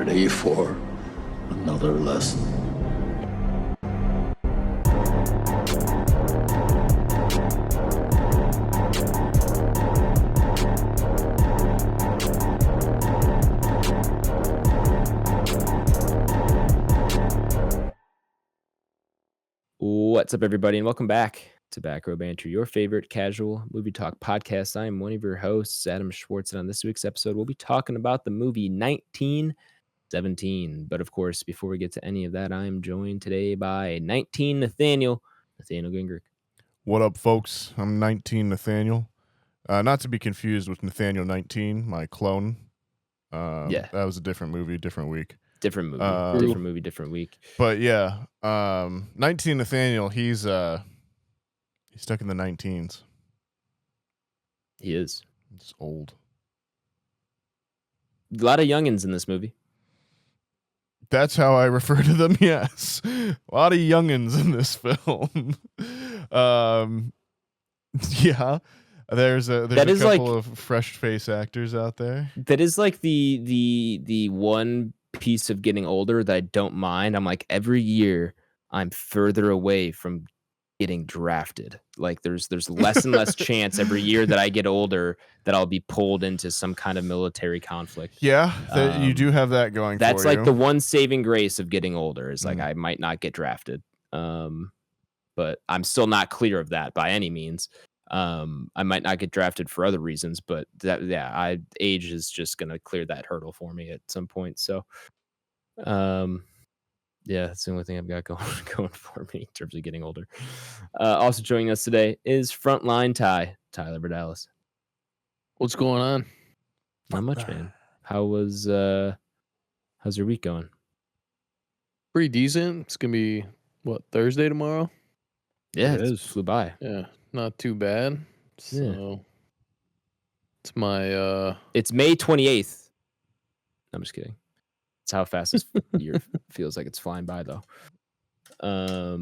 ready for another lesson? What's up, everybody, and welcome back to Back Row Banter, your favorite casual movie talk podcast. I am one of your hosts, Adam Schwartz, and on this week's episode, we'll be talking about the movie 1917. But of course, before we get to any of that, I am joined today by 19 Nathaniel Gingrich. What up, folks? I'm 19 Nathaniel. Not to be confused with Nathaniel 19, my clone. Yeah. That was a different movie, different week. Different movie, different week. But yeah, 19 Nathaniel, he's stuck in the 19s. He is. It's old. A lot of youngins in this movie. That's how I refer to them, yes. A lot of youngins in this film. Yeah. There's a couple of fresh face actors out there. That is like the one piece of getting older that I don't mind. I'm like, every year I'm further away from getting drafted. Like there's less and less chance every year that I get older that I'll be pulled into some kind of military conflict. Yeah, you do have that going. That's like the one saving grace of getting older is like I might not get drafted. But I'm still not clear of that by any means. I might not get drafted for other reasons, but age is just gonna clear that hurdle for me at some point. So that's the only thing I've got going for me in terms of getting older. Also joining us today is Frontline Tyler Berdalis. What's going on? Not much, man. How's your week going? Pretty decent. It's gonna be Thursday tomorrow? Yeah, it flew by. Yeah, not too bad. So it's my it's May 28th. I'm just kidding. It's how fast this year feels like it's flying by, though. But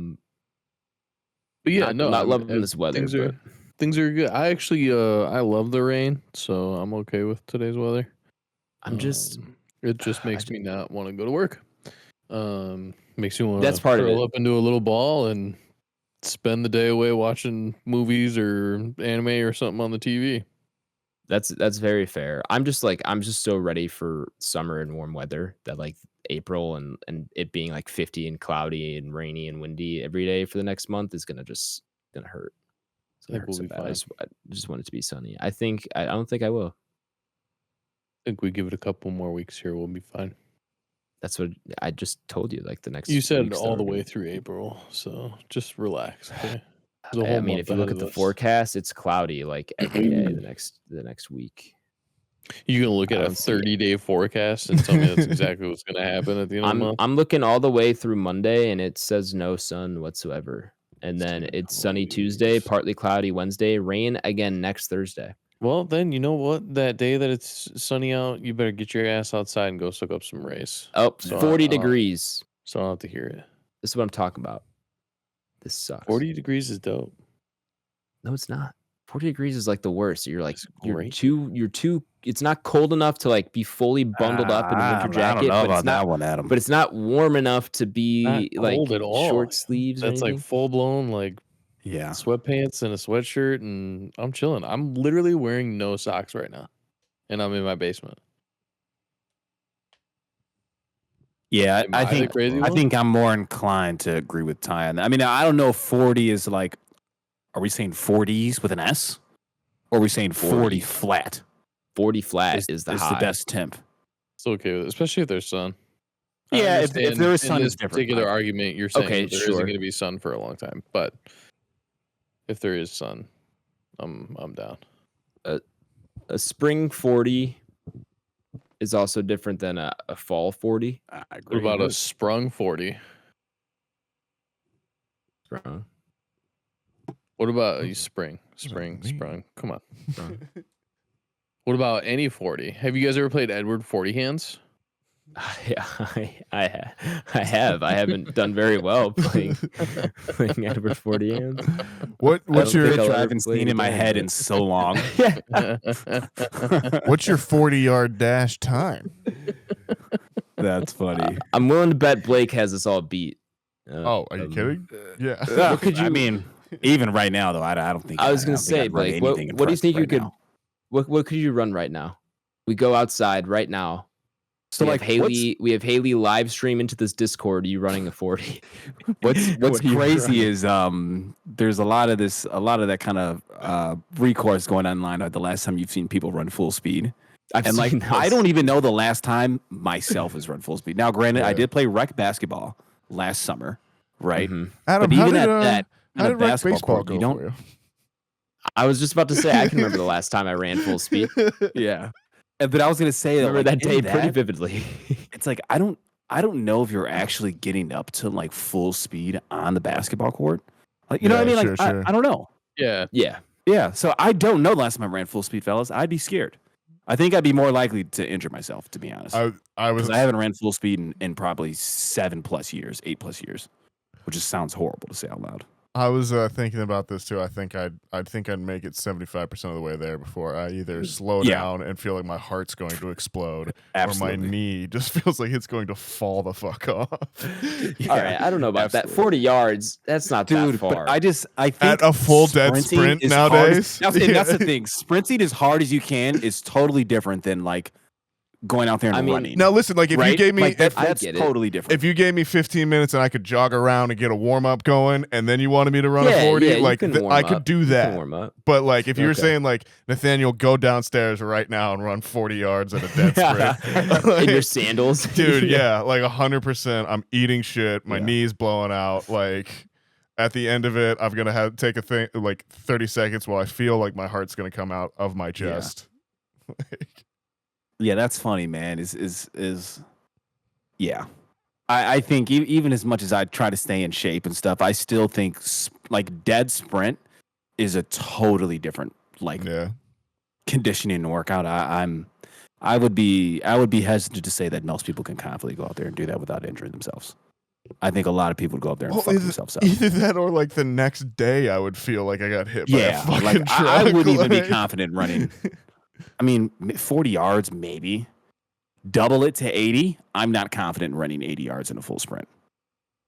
yeah, not loving this weather. Things are good. I actually I love the rain, so I'm okay with today's weather. I'm just it just makes me not want to go to work. Makes me want to curl up into a little ball and spend the day away watching movies or anime or something on the TV. That's very fair. I'm just so ready for summer and warm weather that like April and it being like 50 and cloudy and rainy and windy every day for the next month is gonna hurt. It's gonna hurt so bad. I just want it to be sunny. I don't think I will. I think we give it a couple more weeks here, we'll be fine. That's what I just told you. Like the next. You said all the way through April, so just relax. Okay. I mean, if you look at the forecast, it's cloudy like every day the next week. You gonna look at a 30-day forecast and tell me that's exactly what's gonna happen at the end of the month? I'm looking all the way through Monday, and it says no sun whatsoever. And then it's sunny Tuesday, partly cloudy Wednesday, rain again next Thursday. Well, then you know what? That day that it's sunny out, you better get your ass outside and go soak up some rays. Oh, 40 degrees. So I don't have to hear it. This is what I'm talking about. This sucks. 40 degrees is dope. No, it's not. 40 degrees is like the worst. You're like you're too. It's not cold enough to like be fully bundled up in a winter jacket. I don't know but about it's not, that one, Adam. But it's not warm enough to be like cold at all. Short sleeves. That's like full blown sweatpants and a sweatshirt, and I'm chilling. I'm literally wearing no socks right now, and I'm in my basement. Yeah, I think I'm more inclined to agree with Ty on that. I mean, I don't know if 40 is like, are we saying 40s with an S? Or are we saying 40 flat? 40 flat is the best temp. It's okay with it, especially if there's sun. Yeah, if there is sun, in it's this particular argument, you're saying there isn't sure. going to be sun for a long time. But if there is sun, I'm down. A spring 40 is also different than a fall 40. I agree. What about a sprung 40? Sprung. What about a sprung? Come on. What about any 40? Have you guys ever played Edward 40 Hands? Yeah, I have. I haven't done very well playing Edward 40 Hands. What's your picture I haven't seen in my head in so long? What's your 40-yard dash time? That's funny. I'm willing to bet Blake has us all beat. Are you kidding? Yeah. What could you? I mean, even right now, though, I don't think. I was going to say, Blake, what do you think you could? What could you run right now? We go outside right now. So we have Haley live stream into this Discord. You running a 40? What's crazy is there's a lot of that kind of recourse going online. The last time you've seen people run full speed, I don't even know the last time myself has run full speed. Now, granted, I did play rec basketball last summer, right? Adam, but even at that basketball court, you don't. I was just about to say I can remember the last time I ran full speed. Yeah. But I was gonna say, remember that day pretty vividly. It's like I don't know if you're actually getting up to like full speed on the basketball court. Like, you know what I mean? Like sure. I don't know. Yeah. So I don't know the last time I ran full speed, fellas. I'd be scared. I think I'd be more likely to injure myself, to be honest. I haven't ran full speed in probably 7+ years, 8+ years, which just sounds horrible to say out loud. I was thinking about this too. I think I'd make it 75% of the way there before I either slow down and feel like my heart's going to explode, or my knee just feels like it's going to fall the fuck off. All right, I don't know about that. 40 yards, that's not that far. But I think at a full dead sprint nowadays. That's the thing. Sprinting as hard as you can is totally different than like going out there and running. Now listen, like if you gave me that's totally different. If you gave me 15 minutes and I could jog around and get a warm up going, and then you wanted me to run a 40, like I could do that. But like if you were saying like, Nathaniel, go downstairs right now and run 40 yards at a dead sprint like, in your sandals, dude. Like 100%. I'm eating shit. My knees blowing out. Like at the end of it, I'm gonna have to take a thing like 30 seconds while I feel like my heart's gonna come out of my chest. Yeah, that's funny, man. I think even as much as I try to stay in shape and stuff, I still think like dead sprint is a totally different conditioning and workout. I would be hesitant to say that most people can confidently go out there and do that without injuring themselves. I think a lot of people would go up there and fuck themselves up. Either that or like the next day I would feel like I got hit by a fucking truck. I wouldn't even be confident running. I mean, 40 yards, maybe. Double it to 80. I'm not confident in running 80 yards in a full sprint.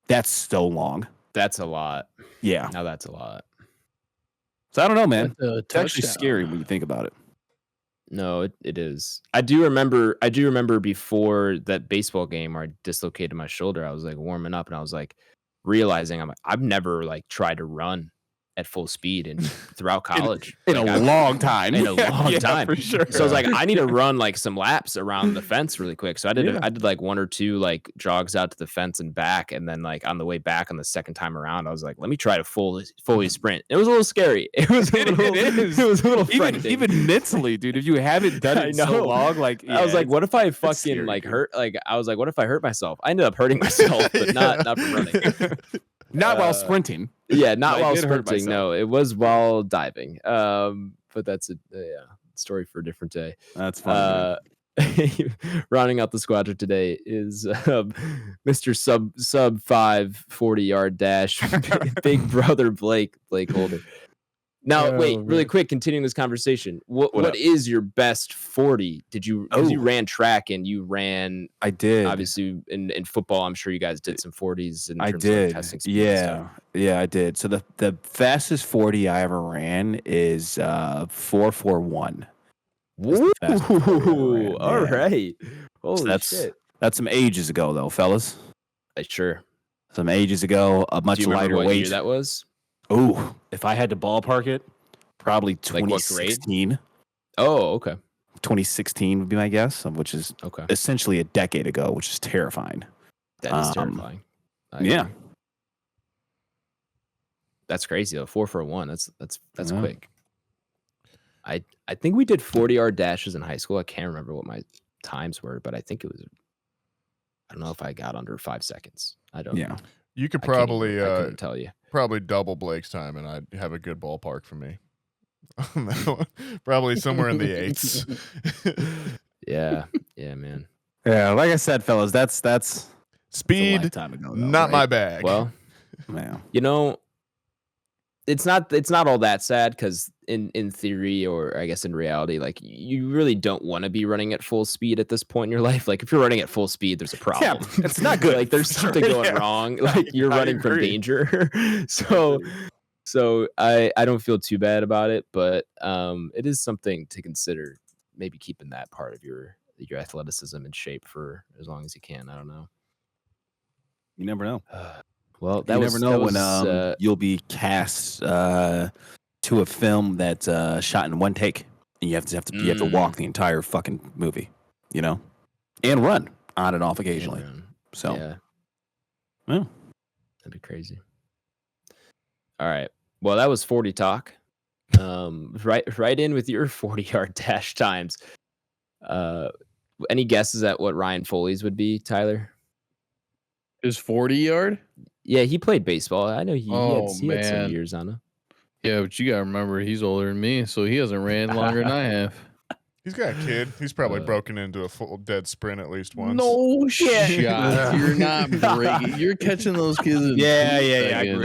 That's so long. That's a lot. Yeah. Now that's a lot. So I don't know, man. It's actually scary when you think about it. No, it is. I do remember before that baseball game where I dislocated my shoulder, I was like warming up and I was like realizing I've never like tried to run at full speed and throughout college in a long time. For sure. So I was like, I need to run like some laps around the fence really quick. So I did like 1 or 2 like jogs out to the fence and back, and then like on the way back on the second time around, I was like, let me try to fully sprint. It was a little scary. It was a little frightening. Even mentally, dude. If you haven't done it so long, like I was like, what if I fucking like hurt? Like I was like, what if I hurt myself? I ended up hurting myself, but not from running. Not while sprinting. Yeah, not while sprinting. No, it was while diving. But that's a story for a different day. That's fine. Rounding out the squadron today is Mr. sub 5 40-yard dash, big brother BlakeHolder. Now, wait, really quick, continuing this conversation. What is your best 40? Did you? You ran track and you ran. I did. Obviously, in football, I'm sure you guys did some 40s. I did. Testing speed yeah, I did. So the fastest 40 I ever ran is 4:41. Woo! All right. Holy shit. That's some ages ago, though, fellas. Sure. Some ages ago, a much lighter weight. Year that was? Oh, if I had to ballpark it, probably 2016. Like oh, okay. 2016 would be my guess, which is essentially a decade ago, which is terrifying. That is terrifying. Yeah. That's crazy though. 4:41. That's quick. I think we did 40-yard dashes in high school. I can't remember what my times were, but I think it was. I don't know if I got under 5 seconds. I don't know. You could probably I couldn't tell you. Probably double Blake's time, and I'd have a good ballpark for me. Probably somewhere in the 8s. Yeah, man. Yeah, like I said, fellas, that's speed. Time ago, not my bag. Well, man. You know, it's not all that sad because in theory, or I guess in reality, like you really don't want to be running at full speed at this point in your life. Like if you're running at full speed, there's a problem. Yeah, it's not good. Like there's something going wrong. Like you're running from danger. So I don't feel too bad about it, but it is something to consider. Maybe keeping that part of your athleticism in shape for as long as you can. I don't know. You never know. Well, you never know when you'll be cast to a film that's shot in one take, and you have to walk the entire fucking movie, you know, and run on and off occasionally. So, yeah, well, that'd be crazy. All right, well, that was 40 talk. Right in with your 40-yard dash times. Any guesses at what Ryan Foley's would be, Tyler? His 40-yard? Yeah, he played baseball. I know he had some years on him. Yeah, but you gotta remember he's older than me, so he hasn't ran longer than I have. He's got a kid. He's probably broken into a full dead sprint at least once. No shit. You're not breaking. You're catching those kids. Yeah.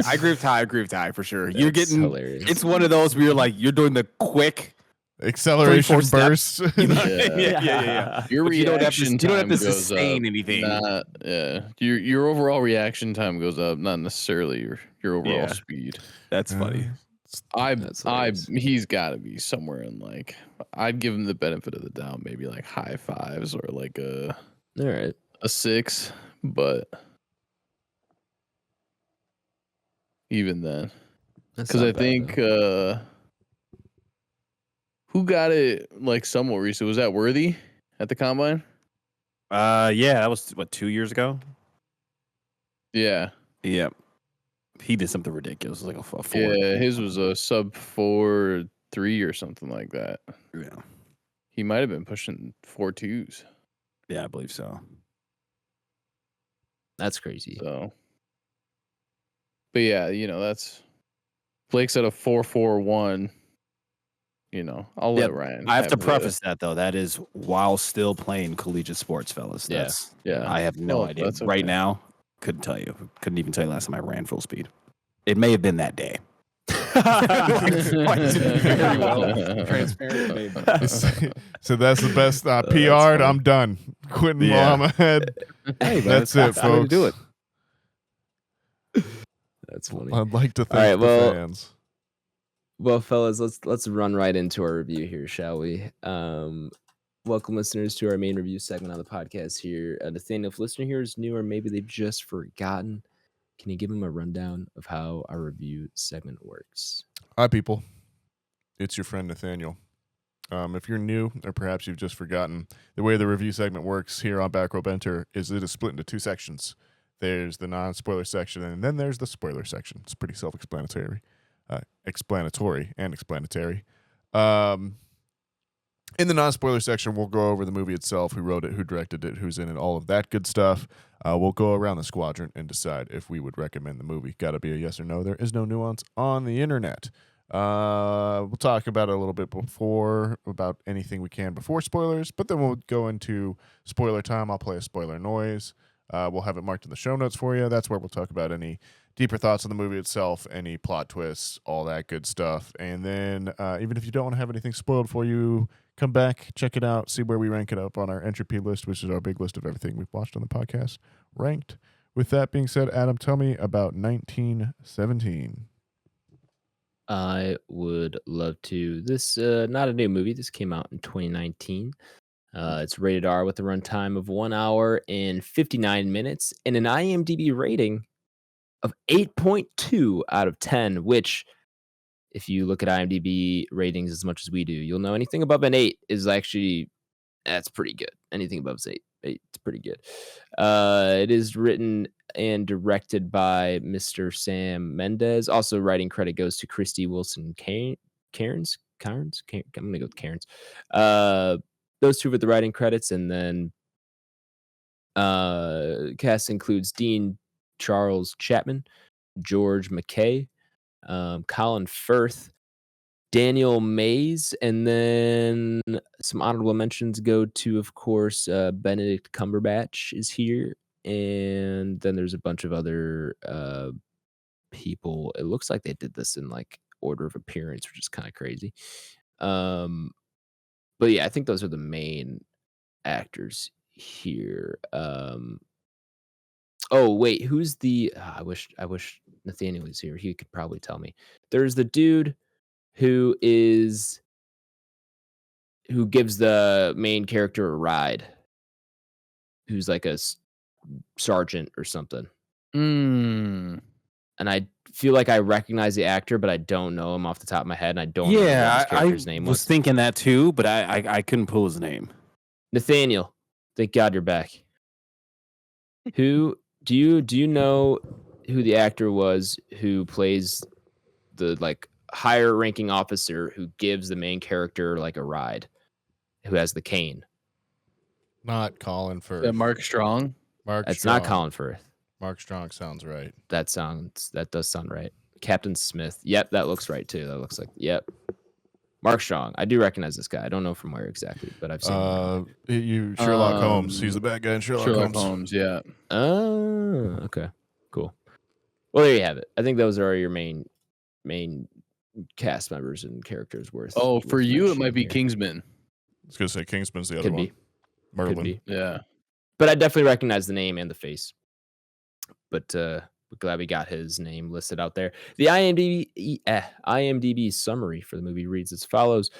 I agree with Ty for sure. You're getting hilarious. It's one of those where you're doing the quick acceleration burst. Yeah. Your reaction you don't have to sustain anything. Your overall reaction time goes up, not necessarily your overall speed. That's funny. He's got to be somewhere in like, I'd give him the benefit of the doubt, maybe like high fives or like a 6, but even then, because I think who got it like somewhat recently? Was that Worthy at the combine? Yeah, that was 2 years ago. Yeah. Yep. He did something ridiculous, like a 4. Yeah, his was a sub 4.3 or something like that. Yeah. He might have been pushing 4.2s. Yeah, I believe so. That's crazy. So, but yeah, that's Blake's at a 4.41. I'll let Ryan. I have to preface that though. That is while still playing collegiate sports, fellas. I have no idea. Okay. Right now, couldn't tell you. Couldn't even tell you last time I ran full speed. It may have been that day. Very well transparent. So that's the best PR'd. I'm done. Quitting while I'm ahead. Hey, that's it, folks. Do it. That's funny. I'd like to thank the fans. Well, fellas, let's run right into our review here, shall we? Welcome, listeners, to our main review segment on the podcast here. Nathaniel, if listener here is new or maybe they've just forgotten, can you give them a rundown of how our review segment works? Hi, people. It's your friend Nathaniel. If you're new or perhaps you've just forgotten, the way the review segment works here on Back Row Banter is it is split into 2 sections. There's the non-spoiler section, and then there's the spoiler section. It's pretty self-explanatory. Explanatory. In the non-spoiler section, we'll go over the movie itself, who wrote it, who directed it, who's in it, all of that good stuff. We'll go around the squadron and decide if we would recommend the movie. Got to be a yes or no. There is no nuance on the internet. We'll talk about it a little bit about anything we can before spoilers, but then we'll go into spoiler time. I'll play a spoiler noise. We'll have it marked in the show notes for you. That's where we'll talk about any deeper thoughts on the movie itself, any plot twists, all that good stuff. And then even if you don't want to have anything spoiled for you, come back, check it out, see where we rank it up on our Entropy list, which is our big list of everything we've watched on the podcast, ranked. With that being said, Adam, tell me about 1917. I would love to. This not a new movie. This came out in 2019. It's rated R with a runtime of 1 hour and 59 minutes and an IMDb rating of 8.2 out of 10, which, if you look at IMDb ratings as much as we do, you'll know anything above an 8 is actually, that's pretty good. Anything above 8, it's pretty good. It is written and directed by Mr. Sam Mendes. Also, writing credit goes to Christy Wilson Cairns. I'm going to go with Cairns. Those two with the writing credits, and then cast includes Dean Charles Chapman, George McKay, Colin Firth, Daniel Mays, and then some honorable mentions go to, of course, Benedict Cumberbatch is here, and then there's a bunch of other people. It looks like they did this in like order of appearance, which is kind of crazy. But yeah, I think those are the main actors here. Oh wait, who's the? I wish Nathaniel was here. He could probably tell me. There's the dude who gives the main character a ride. Who's like a sergeant or something. And I feel like I recognize the actor, but I don't know him off the top of my head, and I don't know what his character's name was. I was thinking that too, but I couldn't pull his name. Nathaniel, thank God you're back. Who do you know who the actor was who plays the like higher ranking officer who gives the main character like a ride, who has the cane? Not Colin Firth. Mark Strong. It's not Colin Firth. Mark Strong sounds right. That does sound right. Captain Smith. Yep, that looks right too. That looks like Mark Strong. I do recognize this guy. I don't know from where exactly, but I've seen him. Sherlock Holmes. He's the bad guy in Sherlock Holmes. Yeah. Oh, okay. Cool. Well, there you have it. I think those are your main cast members and characters worth. Oh, for you, it might be Kingsman. I was gonna say Kingsman's the other one. Merlin. Could be. Yeah. But I definitely recognize the name and the face. But we're glad we got his name listed out there. The IMDb summary for the movie reads as follows.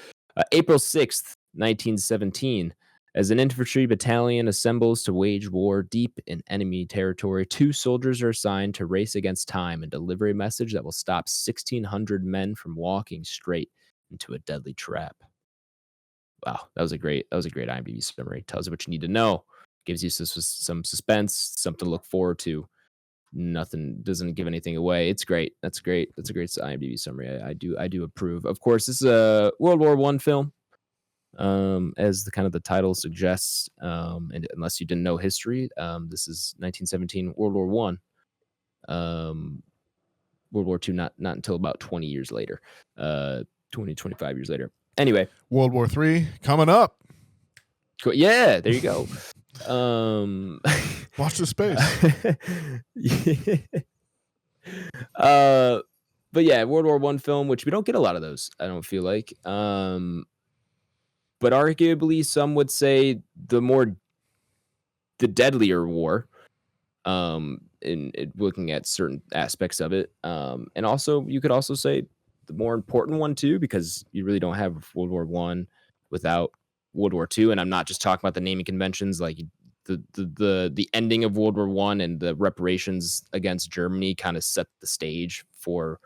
April 6th, 1917. As an infantry battalion assembles to wage war deep in enemy territory, 2 soldiers are assigned to race against time and deliver a message that will stop 1,600 men from walking straight into a deadly trap. Wow, that was a great IMDb summary. Tells you what you need to know. Gives you some suspense, something to look forward to. Nothing, doesn't give anything away. It's great. That's great. That's a great IMDb summary. I do approve. Of course, this is a World War I film, as the title suggests. And unless you didn't know history, this is 1917 World War I. World War II not until about 20 years later, 25 years later. Anyway, World War III coming up. Cool. Yeah, there you go. Watch the space. But yeah, World War I film, which we don't get a lot of those, I don't feel like. But arguably some would say the deadlier war, in looking at certain aspects of it. And also you could also say the more important one too, because you really don't have World War I without World War II, and I'm not just talking about the naming conventions, like the ending of World War I and the reparations against Germany kind of set the stage for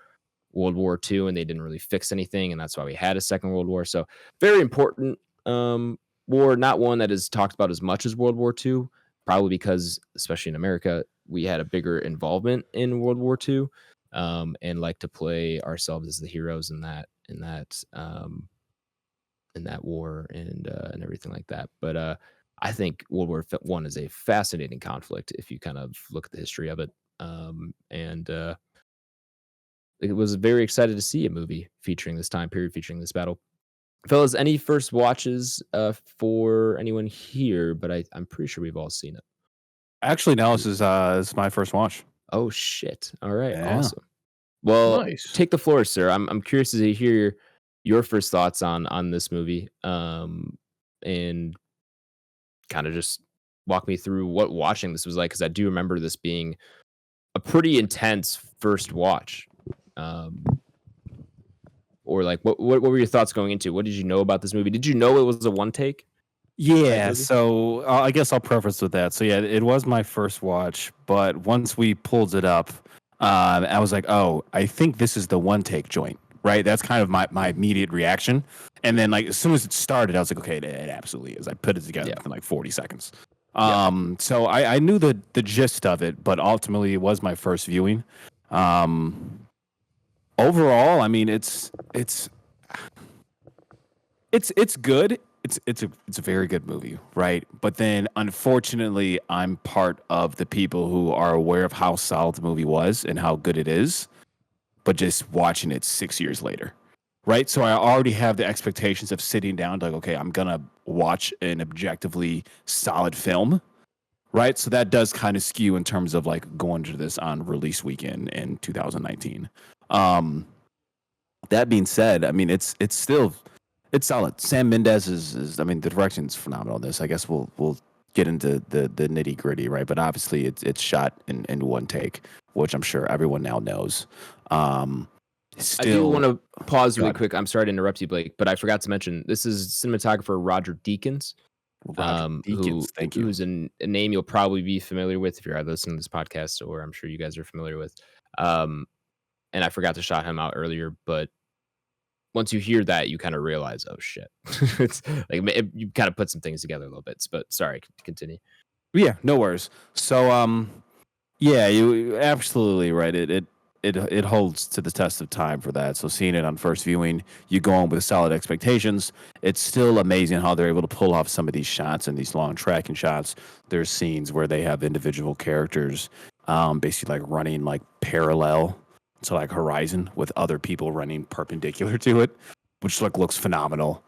World War II, and they didn't really fix anything, and that's why we had a Second World War. So very important war, not one that is talked about as much as World War II, probably because, especially in America, we had a bigger involvement in World War II, and like to play ourselves as the heroes in that war and everything like that. But I think World War I is a fascinating conflict if you kind of look at the history of it. And it was very excited to see a movie featuring this time period, featuring this battle. Fellas, any first watches for anyone here? But I'm pretty sure we've all seen it. Actually, no, this is my first watch. Oh shit! All right, yeah. Awesome. Well, nice. Take the floor, sir. I'm curious to hear your first thoughts on this movie, and kind of just walk me through what watching this was like, because I do remember this being a pretty intense first watch. Or like, what were your thoughts going into? What did you know about this movie? Did you know it was a one take? Yeah, so I guess I'll preface with that. So yeah, it was my first watch, but once we pulled it up, I was like, oh, I think this is the one take joint, right? That's kind of my immediate reaction. And then like as soon as it started, I was like, okay, it absolutely is. I put it together in like 40 seconds. So I knew the gist of it, but ultimately it was my first viewing. Overall, I mean, it's good. It's a very good movie, right? But then, unfortunately, I'm part of the people who are aware of how solid the movie was and how good it is, but just watching it 6 years later, right? So I already have the expectations of sitting down, like, okay, I'm gonna watch an objectively solid film, right? So that does kind of skew in terms of like going to this on release weekend in 2019. That being said, I mean, it's solid. Sam Mendes is I mean, the direction's phenomenal. This, I guess we'll get into the nitty gritty, right? But obviously it's shot in one take, which I'm sure everyone now knows. I do want to pause really quick. I'm sorry to interrupt you, Blake, but I forgot to mention this is cinematographer Roger Deakins. Thank you. Who's a name you'll probably be familiar with if you're either listening to this podcast, or I'm sure you guys are familiar with. And I forgot to shout him out earlier, but once you hear that, you kind of realize, oh shit, it's like you kind of put some things together a little bit. But sorry, continue. Yeah, no worries. So, yeah, you absolutely right. It holds to the test of time for that. So seeing it on first viewing, you go on with solid expectations. It's still amazing how they're able to pull off some of these shots and these long tracking shots. There's scenes where they have individual characters, basically like running like parallel to like horizon with other people running perpendicular to it, which looks phenomenal.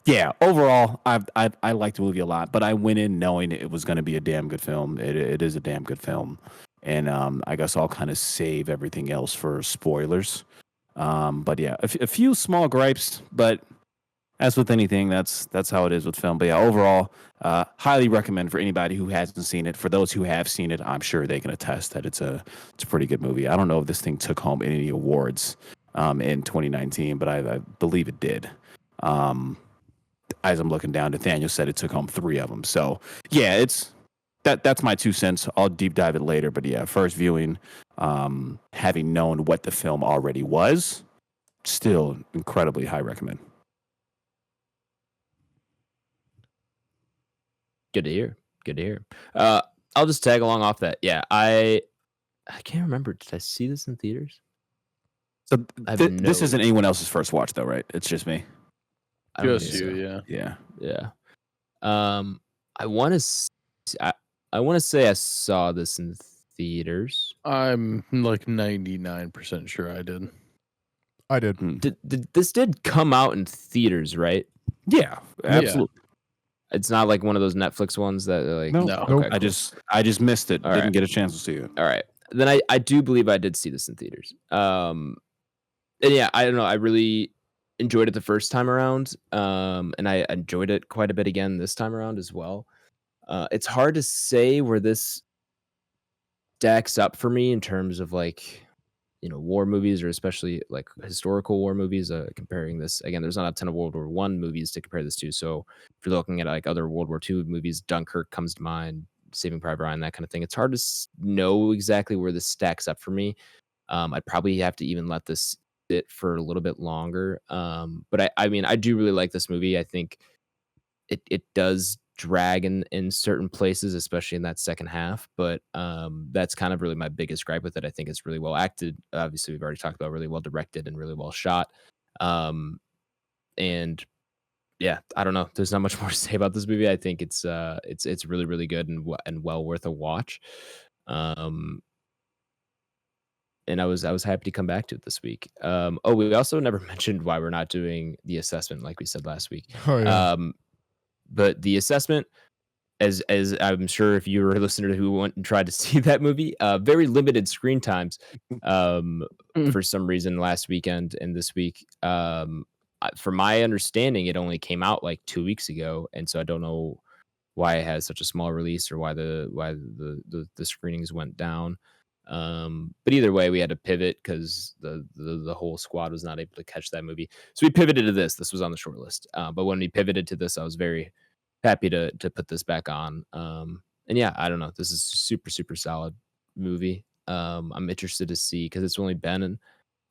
Yeah, overall, I liked the movie a lot, but I went in knowing it was going to be a damn good film. It is a damn good film. And I guess I'll kind of save everything else for spoilers. But yeah, a few small gripes, but as with anything, that's how it is with film. But yeah, overall, highly recommend for anybody who hasn't seen it. For those who have seen it, I'm sure they can attest that it's a pretty good movie. I don't know if this thing took home any awards in 2019, but I believe it did. As I'm looking down, Nathaniel said it took home 3 of them. So yeah, that's my 2 cents. I'll deep dive it later. But yeah, first viewing, having known what the film already was, still incredibly high recommend. Good to hear. Good to hear. I'll just tag along off that. Yeah, I can't remember. Did I see this in theaters? So this isn't anyone else's first watch, though, right? It's just me. Just you, yeah. I want to say I saw this in theaters. I'm like 99% sure I did. I did. This did come out in theaters, right? Yeah, absolutely. Yeah. It's not like one of those Netflix ones that like no. Okay, I just missed it. Didn't get a chance to see it. All right. Then I do believe I did see this in theaters. And yeah, I don't know. I really enjoyed it the first time around. And I enjoyed it quite a bit again this time around as well. It's hard to say where this stacks up for me in terms of like, war movies, or especially like historical war movies. Comparing this again, there's not a ton of World War I movies to compare this to. So if you're looking at like other World War II movies, Dunkirk comes to mind, Saving Private Ryan, that kind of thing. It's hard to know exactly where this stacks up for me. I'd probably have to even let this sit for a little bit longer. But I mean, I do really like this movie. I think it does drag in certain places, especially in that second half. But that's kind of really my biggest gripe with it. I think it's really well acted. Obviously, we've already talked about really well directed and really well shot. And yeah, I don't know. There's not much more to say about this movie. I think it's really, really good and well worth a watch. And I was happy to come back to it this week. We also never mentioned why we're not doing the assessment like we said last week. Oh, yeah. But the assessment, as I'm sure if you were a listener who went and tried to see that movie, very limited screen times for some reason last weekend and this week. From my understanding, it only came out like 2 weeks ago, and so I don't know why it has such a small release or why the screenings went down. But either way, we had to pivot because the whole squad was not able to catch that movie. So we pivoted to this. This was on the short list. But when we pivoted to this, I was very happy to put this back on. And yeah, I don't know. This is super, super solid movie. I'm interested to see because it's only been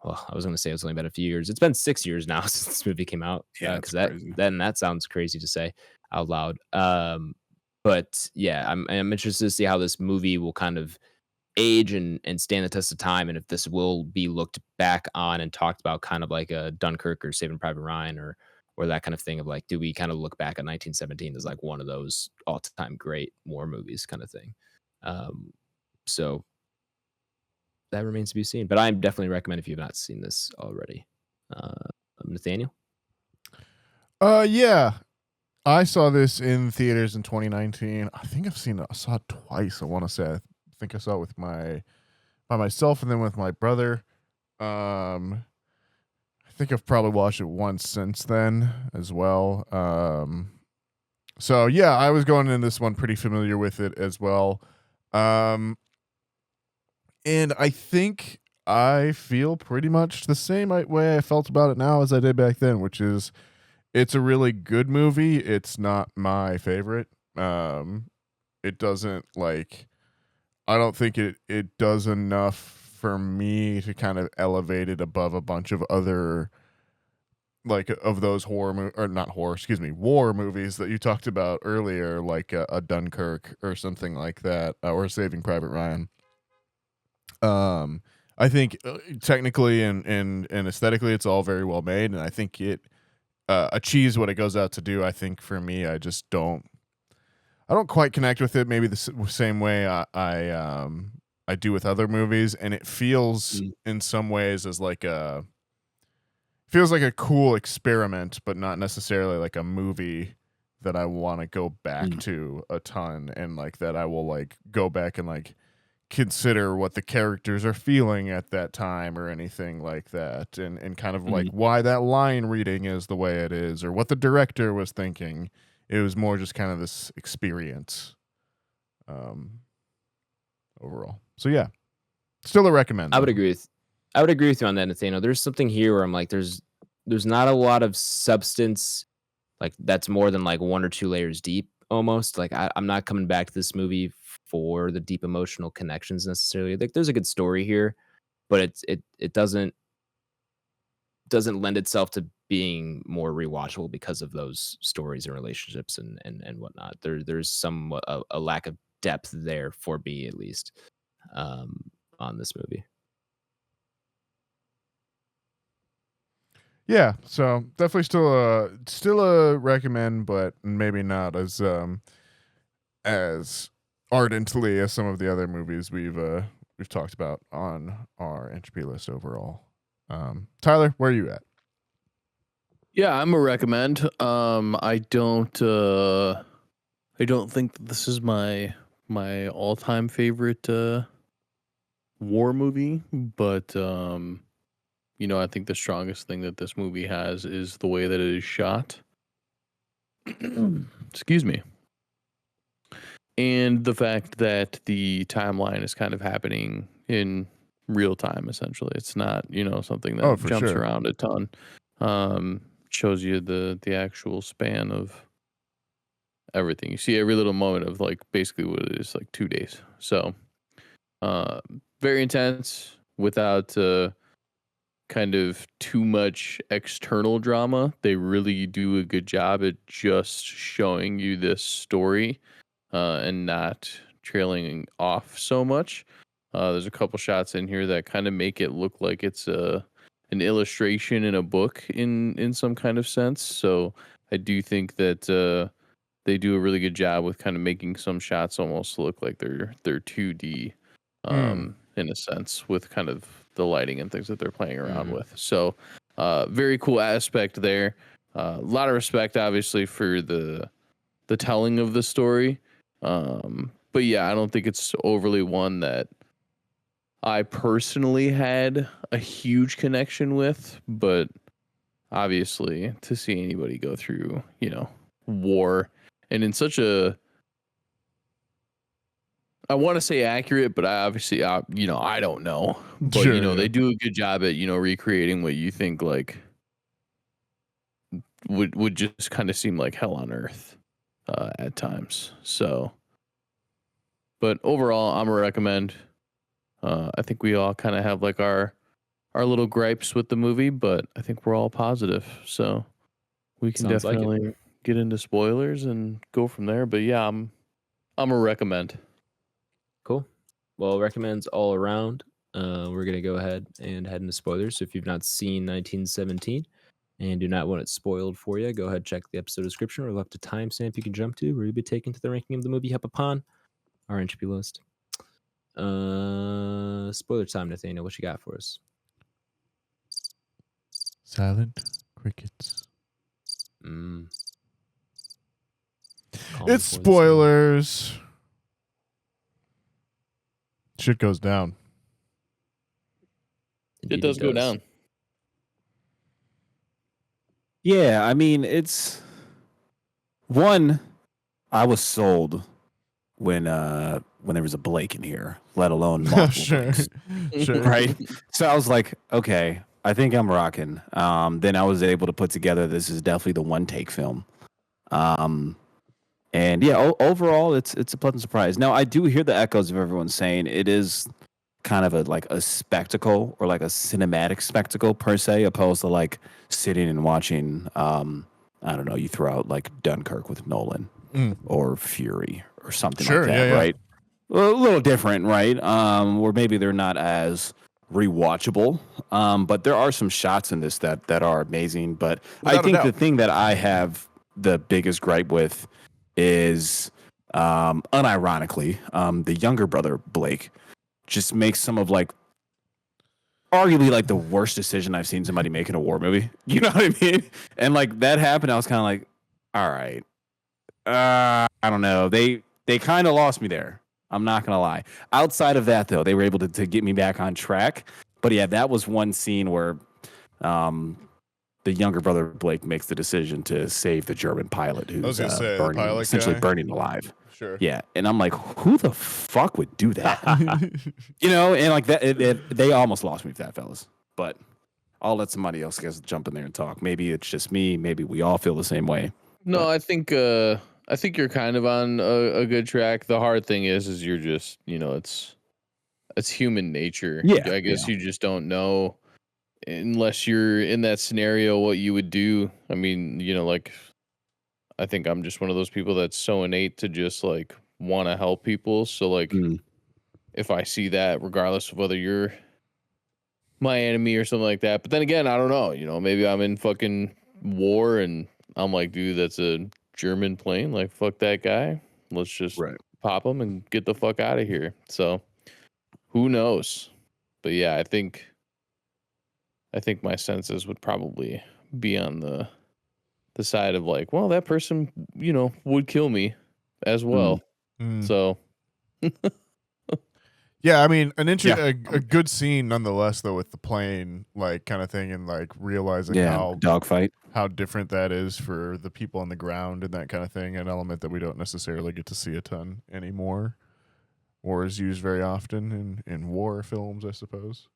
I was going to say it's only been a few years. It's been 6 years now since this movie came out. Yeah, because that sounds crazy to say out loud. But yeah, I'm interested to see how this movie will kind of age and stand the test of time, and if this will be looked back on and talked about kind of like a Dunkirk or Saving Private Ryan or that kind of thing of like, do we kind of look back at 1917 as like one of those all-time great war movies kind of thing. So that remains to be seen, but I definitely recommend if you've not seen this already. Nathaniel? Yeah. I saw this in theaters in 2019. I think I saw it twice. I want to say. I think I saw it by myself and then with my brother. I think I've probably watched it once since then as well. So yeah, I was going in this one pretty familiar with it as well. And I think I feel pretty much the same way I felt about it now as I did back then, which is it's a really good movie. It's not my favorite. It doesn't I don't think it does enough for me to kind of elevate it above a bunch of other of those war movies that you talked about earlier, like a Dunkirk or something like that, or Saving Private Ryan. I think technically and aesthetically, it's all very well made, and I think it achieves what it goes out to do. I think for me, I don't quite connect with it. Maybe the same way I do with other movies, and it feels in some ways as feels like a cool experiment, but not necessarily like a movie that I want to go back to a ton, and that I will go back and consider what the characters are feeling at that time or anything like that, and kind of why that line reading is the way it is or what the director was thinking. It was more just kind of this experience overall. So yeah, still a recommend. I would agree with you on that, Nathaniel. There's something here where I'm there's not a lot of substance that's more than 1 or 2 layers deep almost. I'm not coming back to this movie for the deep emotional connections necessarily. There's a good story here, but it doesn't lend itself to being more rewatchable because of those stories and relationships and whatnot. There's somewhat a lack of depth there for me, at least, on this movie. Yeah, so definitely still a recommend, but maybe not as ardently as some of the other movies we've talked about on our Entropy list overall. Tyler, where are you at? Yeah, I'm a recommend. I don't think that this is my all-time favorite war movie, but I think the strongest thing that this movie has is the way that it is shot. Excuse me. And the fact that the timeline is kind of happening in real time, essentially. It's not, something that jumps around a ton. Shows you the actual span of everything. You see every little moment of basically what it is, 2 days. So very intense without kind of too much external drama. They really do a good job at just showing you this story and not trailing off so much. There's a couple shots in here that kind of make it look like it's an illustration in a book in some kind of sense. So I do think that they do a really good job with kind of making some shots almost look like they're 2D in a sense, with kind of the lighting and things that they're playing around with. So very cool aspect there. A lot of respect, obviously, for the telling of the story. But yeah, I don't think it's overly one that I personally had a huge connection with, but obviously to see anybody go through, war and in such a, I want to say accurate, but I obviously, I don't know, but sure, they do a good job at, recreating what you think would just kind of seem like hell on earth at times. So, but overall, I'm a recommend. I think we all kind of have our little gripes with the movie, but I think we're all positive. So we can definitely get into spoilers and go from there. But yeah, I'm a recommend. Cool. Well, recommends all around. We're going to go ahead and head into spoilers. So if you've not seen 1917 and do not want it spoiled for you, go ahead, check the episode description or left a timestamp you can jump to where you'll be taken to the ranking of the movie up upon our Entropy list. Spoiler time, Nathaniel. What you got for us? Silent crickets. It's spoilers. Shit goes down. It does go down. Yeah, I mean, it's one. I was sold when there was a Blake in here, let alone multiple sure. Right? So I was like, okay, I think I'm rocking. Then I was able to put together this is definitely the one take film. And yeah, overall, it's a pleasant surprise. Now I do hear the echoes of everyone saying it is kind of a spectacle or like a cinematic spectacle per se, opposed to like sitting and watching. I don't know. You throw out like Dunkirk with Nolan or Fury or something like that, right? A little different, right? Or maybe they're not as rewatchable. But there are some shots in this that are amazing. But I think the thing that I have the biggest gripe with is unironically, the younger brother Blake just makes some of like arguably like the worst decision I've seen somebody make in a war movie. You know what I mean? And like that happened, I was kind of like, all right, I don't know. They kind of lost me there. I'm not gonna lie. Outside of that, though, they were able to get me back on track. But yeah, that was one scene where the younger brother Blake makes the decision to save the German pilot who's essentially burning alive. Sure. Yeah, and I'm like, who the fuck would do that? You know, and like that, they almost lost me with that, fellas. But I'll let somebody else jump in there and talk. Maybe it's just me. Maybe we all feel the same way. No, but I think you're kind of on a good track. The hard thing is you're just, you know, it's human nature. Yeah, I guess you just don't know unless you're in that scenario what you would do. I mean, you know, like I think I'm just one of those people that's so innate to just like want to help people. So like if I see that, regardless of whether you're my enemy or something like that. But then again, I don't know, you know, maybe I'm in fucking war and I'm like, dude, that's a German plane. Like, fuck that guy. Let's just pop him and get the fuck out of here. So who knows? But yeah, I think my senses would probably be on the side of like, well, that person, you know, would kill me as well. So yeah, I mean, a good scene nonetheless, though, with the plane, like, kind of thing, and like realizing how dogfight, how different that is for the people on the ground and that kind of thing, an element that we don't necessarily get to see a ton anymore, or is used very often in war films, I suppose.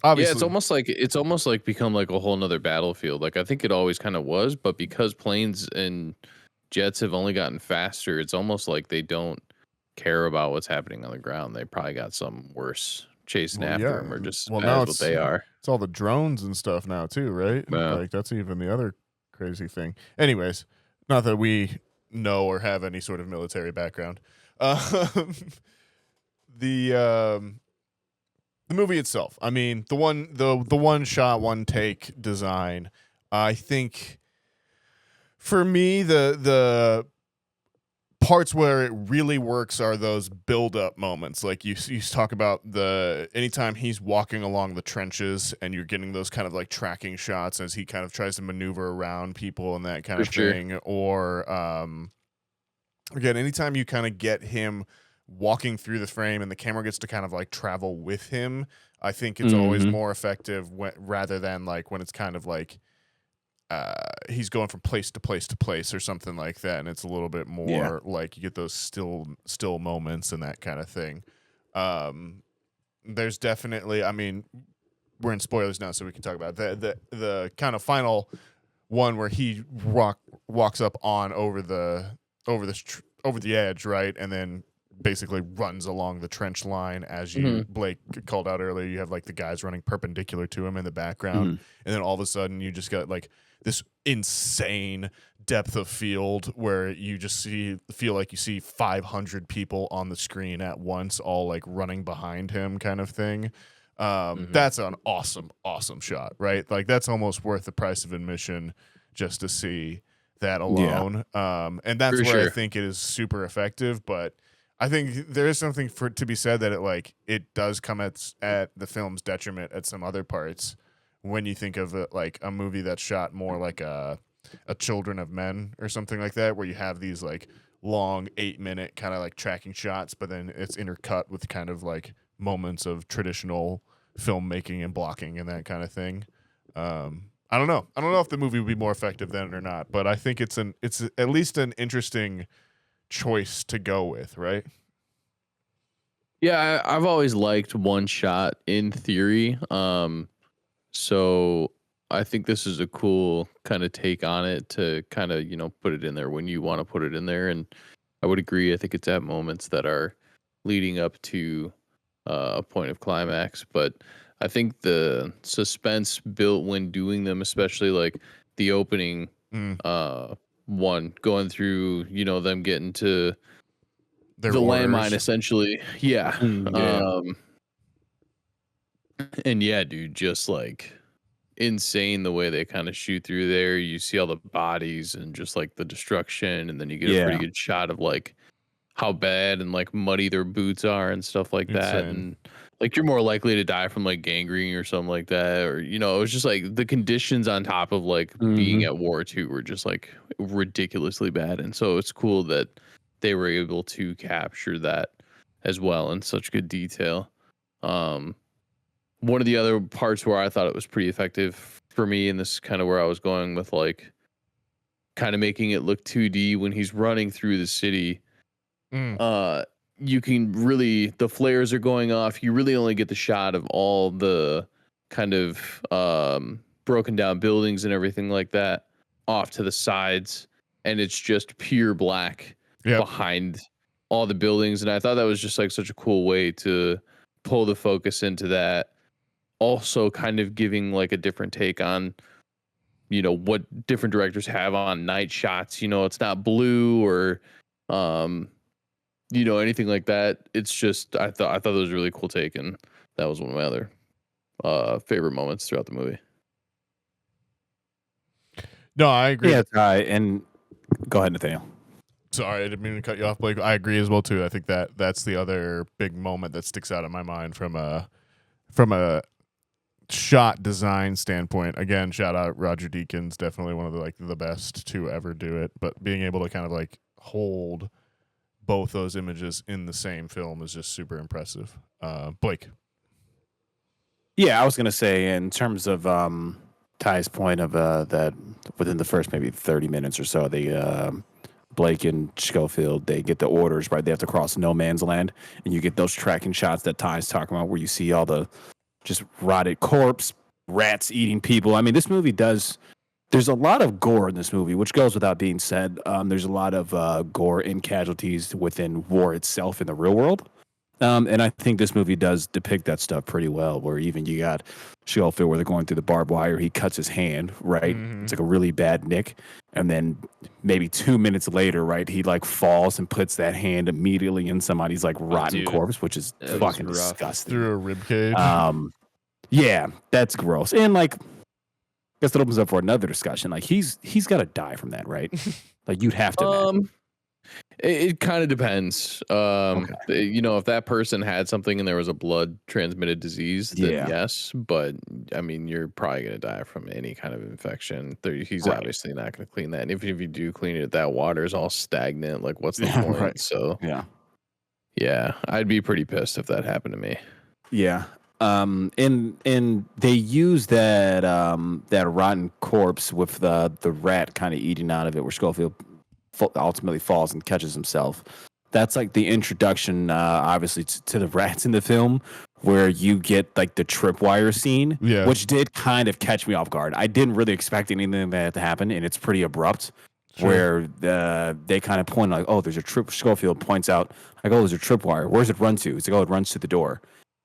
Obviously, yeah, it's almost like become like a whole nother battlefield. Like I think it always kind of was, but because planes and jets have only gotten faster, it's almost like they don't care about what's happening on the ground. They probably got something worse chasing after them, or just as what they are. It's all the drones and stuff now too, right? Yeah. Like that's even the other crazy thing. Not that we know or have any sort of military background. The movie itself, I mean, the one shot, one take design, I think for me the parts where it really works are those build-up moments. Like you talk about anytime he's walking along the trenches and you're getting those kind of like tracking shots as he kind of tries to maneuver around people and that kind of thing. Or again, anytime you kind of get him walking through the frame and the camera gets to kind of like travel with him, I think it's always more effective rather than like when it's kind of like he's going from place to place to place or something like that, and it's a little bit more like you get those still moments and that kind of thing. There's definitely, I mean, we're in spoilers now, so we can talk about the kind of final one where he walks up on over the edge, right, and then basically runs along the trench line as Blake called out earlier. You have like the guys running perpendicular to him in the background, and then all of a sudden you just got like this insane depth of field where you just feel like you see 500 people on the screen at once, all like running behind him, kind of thing. That's an awesome shot, right? Like that's almost worth the price of admission just to see that alone. And that's where I think it is super effective. But I think there is something to be said that it does come at the film's detriment at some other parts when you think of it like a movie that's shot more like a a Children of Men or something like that, where you have these like long 8-minute kind of like tracking shots, but then it's intercut with kind of like moments of traditional filmmaking and blocking and that kind of thing. I don't know if the movie would be more effective then or not, but I think it's at least an interesting choice to go with, right? Yeah, I've always liked one shot in theory. So I think this is a cool kind of take on it to kind of, put it in there when you want to put it in there. And I would agree. I think it's at moments that are leading up to a point of climax, but I think the suspense built when doing them, especially like the opening one, going through, them getting to the landmine essentially. Yeah. And yeah, dude, just like insane the way they kind of shoot through there. You see all the bodies and just like the destruction, and then you get a pretty good shot of like how bad and like muddy their boots are and stuff like that. And like you're more likely to die from like gangrene or something like that, or it was just like the conditions on top of like being at war too were just like ridiculously bad. And so it's cool that they were able to capture that as well in such good detail. One of the other parts where I thought it was pretty effective for me, and this is kind of where I was going with like kind of making it look 2D when he's running through the city. You can really, the flares are going off. You really only get the shot of all the kind of broken down buildings and everything like that off to the sides, and it's just pure black behind all the buildings. And I thought that was just like such a cool way to pull the focus into that. Also kind of giving like a different take on, what different directors have on night shots. It's not blue or anything like that. It's just I thought that was a really cool take, and that was one of my other favorite moments throughout the movie. No, I agree. Yeah, and go ahead, Nathaniel. Sorry, I didn't mean to cut you off, Blake. I agree as well too. I think that's the other big moment that sticks out in my mind from a shot design standpoint. Again, shout out Roger Deakins, definitely one of the best to ever do it. But being able to kind of like hold both those images in the same film is just super impressive. Blake. Yeah, I was gonna say in terms of Ty's point of that within the first maybe 30 minutes or so, they Blake and Schofield, they get the orders, right? They have to cross no man's land, and you get those tracking shots that Ty's talking about where you see all the just rotted corpse, rats eating people. I mean, this movie there's a lot of gore in this movie, which goes without being said. There's a lot of gore and casualties within war itself in the real world. And I think this movie does depict that stuff pretty well, where even you got Schofield where they're going through the barbed wire, he cuts his hand, right? It's like a really bad nick. And then maybe 2 minutes later, right, he like falls and puts that hand immediately in somebody's like rotten corpse, which is fucking disgusting. Through a rib cage. Yeah, that's gross. And like, I guess that opens up for another discussion. Like he's got to die from that, right? Like you'd have to. It kind of depends. Okay. If that person had something and there was a blood transmitted disease, then yes. But I mean, you're probably gonna die from any kind of infection. He's obviously not gonna clean that. And even if you do clean it, that water's all stagnant. Like, what's the point? Right. So yeah, I'd be pretty pissed if that happened to me. Yeah. And they use that rotten corpse with the rat kind of eating out of it, where Schofield ultimately falls and catches himself. That's like the introduction, obviously, to the rats in the film, where you get like the tripwire scene, which did kind of catch me off guard. I didn't really expect anything like that to happen, and it's pretty abrupt. Where they kind of point like, oh, there's a trip. Schofield points out, like, oh, there's a tripwire. Where's it run to? It's like, oh, it runs to the door.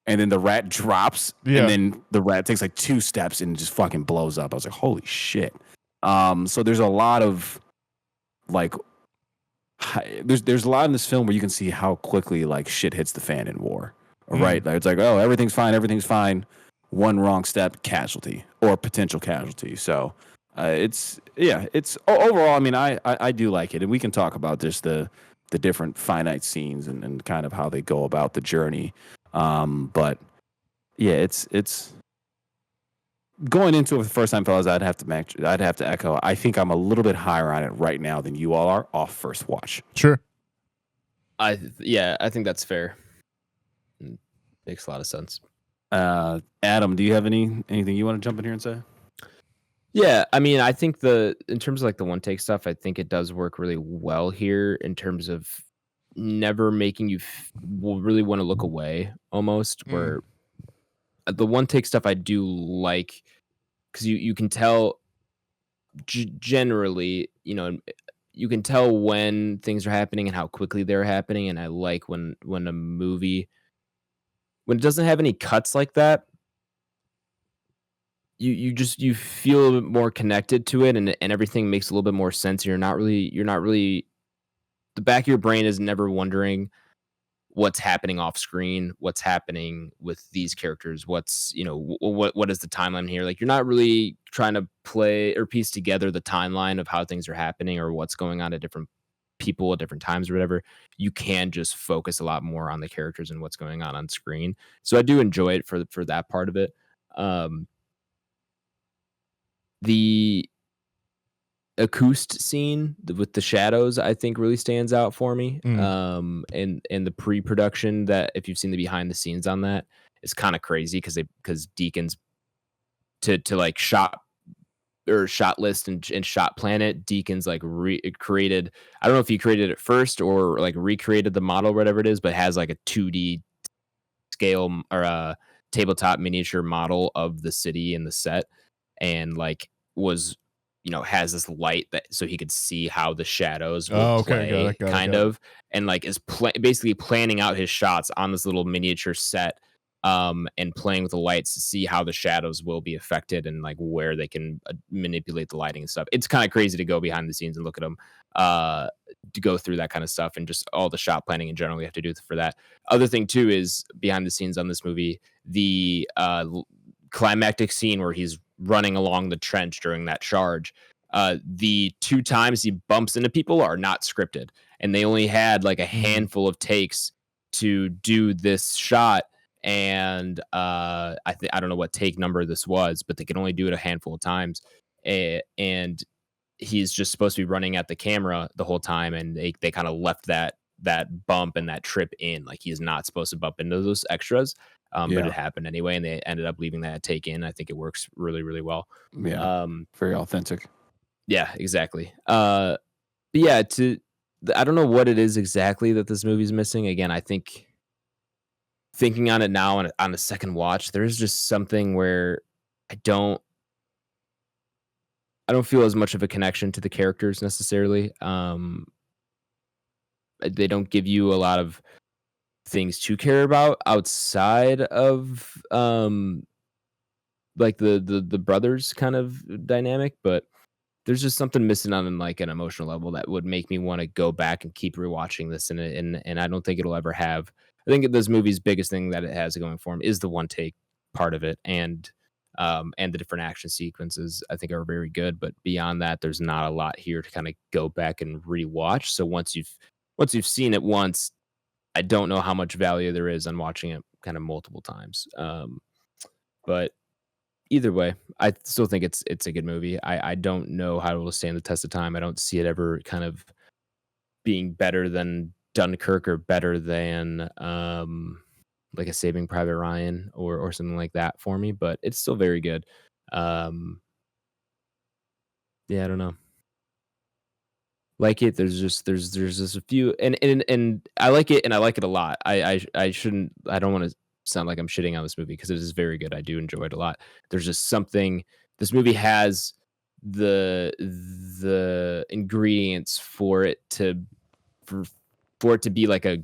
And then the rat drops, and then the rat takes like 2 steps and just fucking blows up. I was like, holy shit. So there's a lot of like, there's a lot in this film where you can see how quickly like shit hits the fan in war, right? Like, it's like, oh, everything's fine. One wrong step, casualty or potential casualty. So it's overall. I mean, I do like it, and we can talk about just the different finite scenes and kind of how they go about the journey. But yeah, it's going into it for the first time, fellas, I'd have to echo. I think I'm a little bit higher on it right now than you all are off first watch. Sure. I think that's fair. Makes a lot of sense. Adam, do you have anything you want to jump in here and say? Yeah, I mean, I think in terms of like the one take stuff, I think it does work really well here in terms of never making you really want to look away almost. Where the one take stuff I do like, because you can tell generally, you can tell when things are happening and how quickly they're happening. And I like when a movie, when it doesn't have any cuts like that, you feel more connected to it, and everything makes a little bit more sense. You're not really the back of your brain is never wondering what's happening off screen, what's happening with these characters, what's what is the timeline here. Like, you're not really trying to play or piece together the timeline of how things are happening or what's going on at different people at different times or whatever. You can just focus a lot more on the characters and what's going on screen. So I do enjoy it for that part of it. The acoustic scene with the shadows, I think, really stands out for me. And the pre-production, that if you've seen the behind the scenes on that, is kind of crazy because Deacon's to like shot list and shot planet, Deacon's like created, I don't know if he created it first or like recreated the model, whatever it is, but has like a 2D scale or a tabletop miniature model of the city and the set, and like was has this light that so he could see how the shadows would play, kind of, and like is basically planning out his shots on this little miniature set, and playing with the lights to see how the shadows will be affected and like where they can manipulate the lighting and stuff. It's kind of crazy to go behind the scenes and look at them, to go through that kind of stuff, and just all the shot planning in general you have to do for that. Other thing too is behind the scenes on this movie, the climactic scene where he's running along the trench during that charge. The 2 times he bumps into people are not scripted, and they only had like a handful of takes to do this shot. And I don't know what take number this was, but they can only do it a handful of times. And he's just supposed to be running at the camera the whole time, and they kind of left that bump and that trip in. Like, he's not supposed to bump into those extras. But it happened anyway, and they ended up leaving that take in. I think it works really, really well. Yeah, very authentic. Yeah, exactly. But yeah, I don't know what it is exactly that this movie's missing. Again, I think thinking on it now and on the second watch, there's just something where I don't feel as much of a connection to the characters necessarily. They don't give you a lot of things to care about outside of like the brothers kind of dynamic, but there's just something missing on like an emotional level that would make me want to go back and keep rewatching this, and I don't think it'll ever have. I think this movie's biggest thing that it has going for him is the one take part of it, and the different action sequences I think are very good, but beyond that there's not a lot here to kind of go back and rewatch. So once you've seen it once, I don't know how much value there is on watching it kind of multiple times. But either way, I still think it's a good movie. I don't know how it will stand the test of time. I don't see it ever kind of being better than Dunkirk or better than like a Saving Private Ryan or something like that for me, but it's still very good. Yeah, I don't know. Like it, there's just a few, and I like it, and I like it a lot. I don't want to sound like I'm shitting on this movie because it is very good. I do enjoy it a lot. There's just something, this movie has the ingredients for it to be like a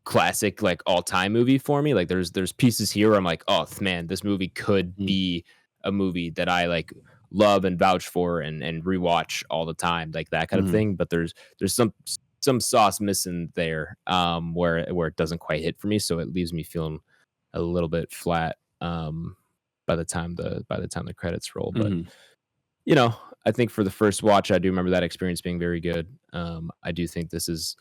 classic, like all-time movie for me. Like there's pieces here where I'm like, oh man, this movie could be a movie that I like love and vouch for and rewatch all the time, like that kind of thing. But there's some sauce missing there, where it doesn't quite hit for me, so it leaves me feeling a little bit flat by the time the credits roll. But I think for the first watch, I do remember that experience being very good. I do think this is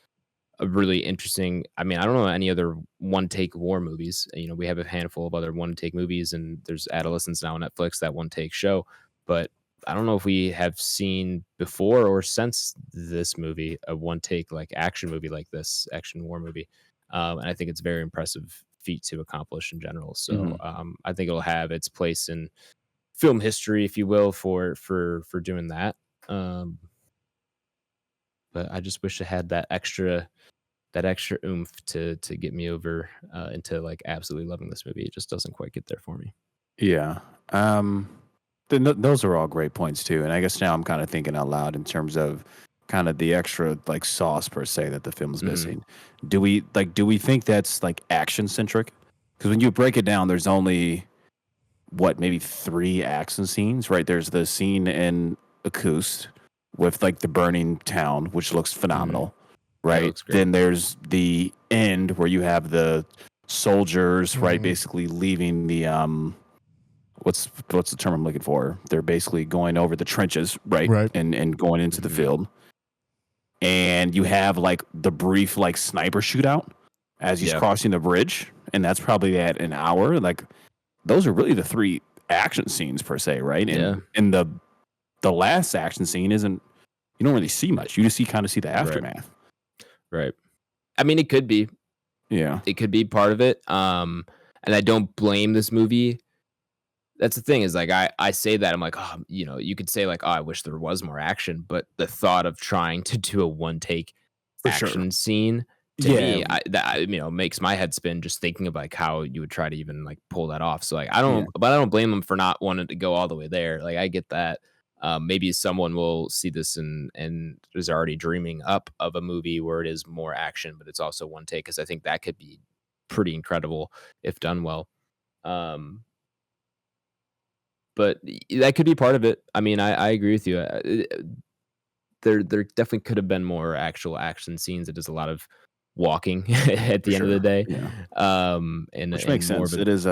a really interesting. I mean, I don't know any other one take war movies. You know, we have a handful of other one take movies, and there's Adolescents now on Netflix, that one take show. But I don't know if we have seen before or since this movie a one take like action movie like this, action war movie. And I think it's a very impressive feat to accomplish in general. So I think it'll have its place in film history, if you will, for doing that. But I just wish it had that extra oomph to get me over into like absolutely loving this movie. It just doesn't quite get there for me. Yeah. Those are all great points too. And I guess now I'm kind of thinking out loud in terms of kind of the extra like sauce per se that the film is missing. Do we think that's like action centric? Because when you break it down, there's only maybe 3 action scenes, right? There's the scene in Acoust with like the burning town, which looks phenomenal, right? Then there's the end where you have the soldiers, right, basically leaving the what's the term I'm looking for? They're basically going over the trenches, right? And going into the field. And you have like the brief like sniper shootout as he's crossing the bridge, and that's probably at an hour. Like those are really the 3 action scenes per se, right? And the last action scene isn't, you don't really see much. You just kind of see the aftermath. Right. I mean, it could be. Yeah. It could be part of it. And I don't blame this movie. That's the thing is like, I say that I'm like, oh, you know, you could say like, oh, I wish there was more action, but the thought of trying to do a one take action scene to me, that, you know, makes my head spin just thinking of like how you would try to even like pull that off. So like, but I don't blame them for not wanting to go all the way there. Like I get that. Maybe someone will see this and is already dreaming up of a movie where it is more action, but it's also one take, because I think that could be pretty incredible if done well. But that could be part of it. I mean, I agree with you. There definitely could have been more actual action scenes. It is a lot of walking at the end of the day. Yeah. Which makes sense. It is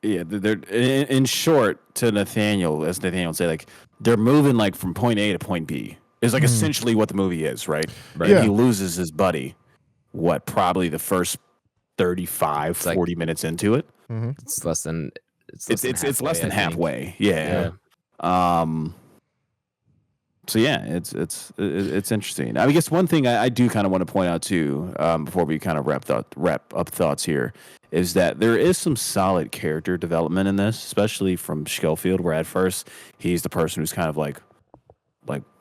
Yeah, they're in short, to Nathaniel, as Nathaniel would say, like they're moving like from point A to point B. Is like essentially what the movie is, right? Yeah. He loses his buddy, probably the first 35, 40 minutes into it. It's less than it's less than halfway. Yeah. So yeah, it's interesting. I guess one thing I do kind of want to point out too, before we kind of wrap up thoughts here, is that there is some solid character development in this, especially from Schofield, where at first he's the person who's kind of like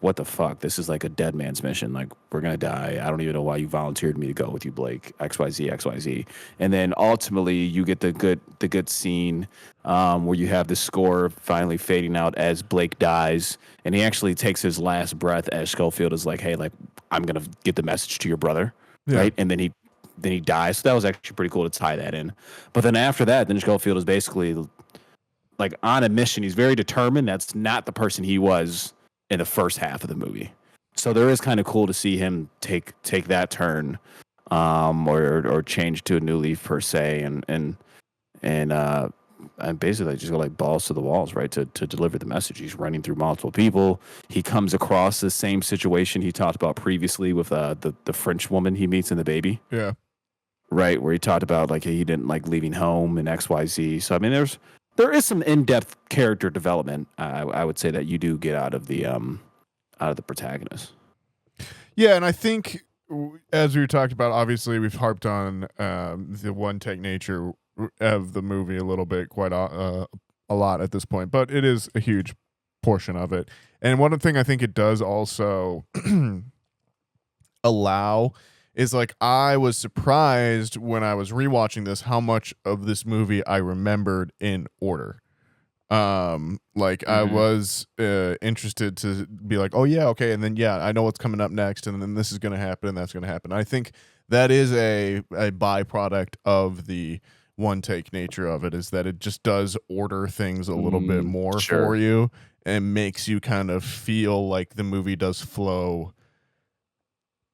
what the fuck? This is like a dead man's mission. Like we're gonna die. I don't even know why you volunteered me to go with you, Blake. XYZ. And then ultimately you get the good scene where you have the score finally fading out as Blake dies, and he actually takes his last breath as Schofield is like, hey, like I'm gonna get the message to your brother, right? And then he dies. So that was actually pretty cool to tie that in. But then after that, then Schofield is basically like on a mission. He's very determined. That's not the person he was in the first half of the movie. So there is kind of cool to see him take that turn, or change to a new leaf per se, and basically just go like balls to the walls, right, to deliver the message. He's running through multiple people. He comes across the same situation he talked about previously with the French woman he meets in The Baby. Yeah. Right, where he talked about like he didn't like leaving home and XYZ. So I mean, there is some in-depth character development, I would say, that you do get out of the protagonist. Yeah, and I think as we talked about, obviously we've harped on the one-take nature of the movie a little bit, quite a lot at this point, but it is a huge portion of it. And one thing I think it does also allow is like I was surprised when I was rewatching this how much of this movie I remembered in order. I was interested to be like, oh yeah, okay, and then I know what's coming up next, and then this is gonna happen, and that's gonna happen. I think that is a byproduct of the one take nature of it, is that it just does order things a little bit more for you and makes you kind of feel like the movie does flow.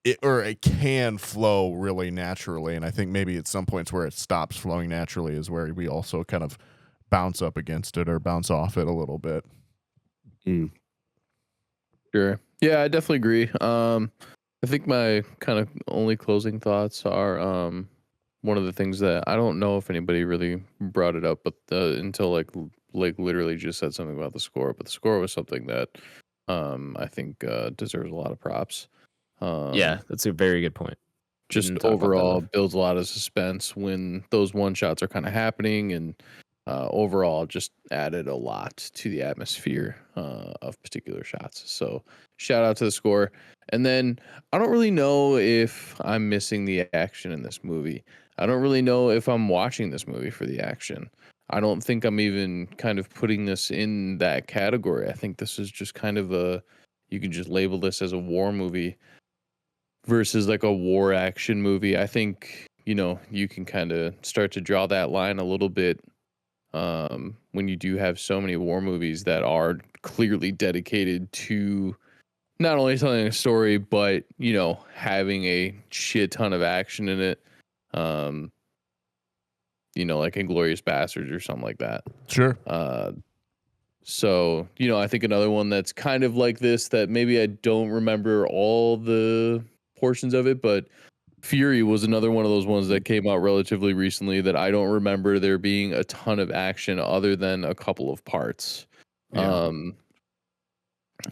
It can flow really naturally, and I think maybe at some points where it stops flowing naturally is where we also kind of bounce up against it or bounce off it a little bit. Sure. Yeah, I definitely agree. I think my kind of only closing thoughts are one of the things that I don't know if anybody really brought it up, but until like literally just said something about the score, but the score was something that I think deserves a lot of props. Yeah, that's a very good point. Just overall builds a lot of suspense when those one shots are kind of happening, and overall just added a lot to the atmosphere of particular shots. So shout out to the score. And then I don't really know if I'm missing the action in this movie. I don't really know if I'm watching this movie for the action. I don't think I'm even kind of putting this in that category. I think this is just kind of you can just label this as a war movie versus like a war action movie. I think, you can kind of start to draw that line a little bit when you do have so many war movies that are clearly dedicated to not only telling a story, but, having a shit ton of action in it. Like Inglourious Basterds or something like that. Sure. So, I think another one that's kind of like this that maybe I don't remember all the portions of it, but Fury was another one of those ones that came out relatively recently that I don't remember there being a ton of action other than a couple of parts. Yeah.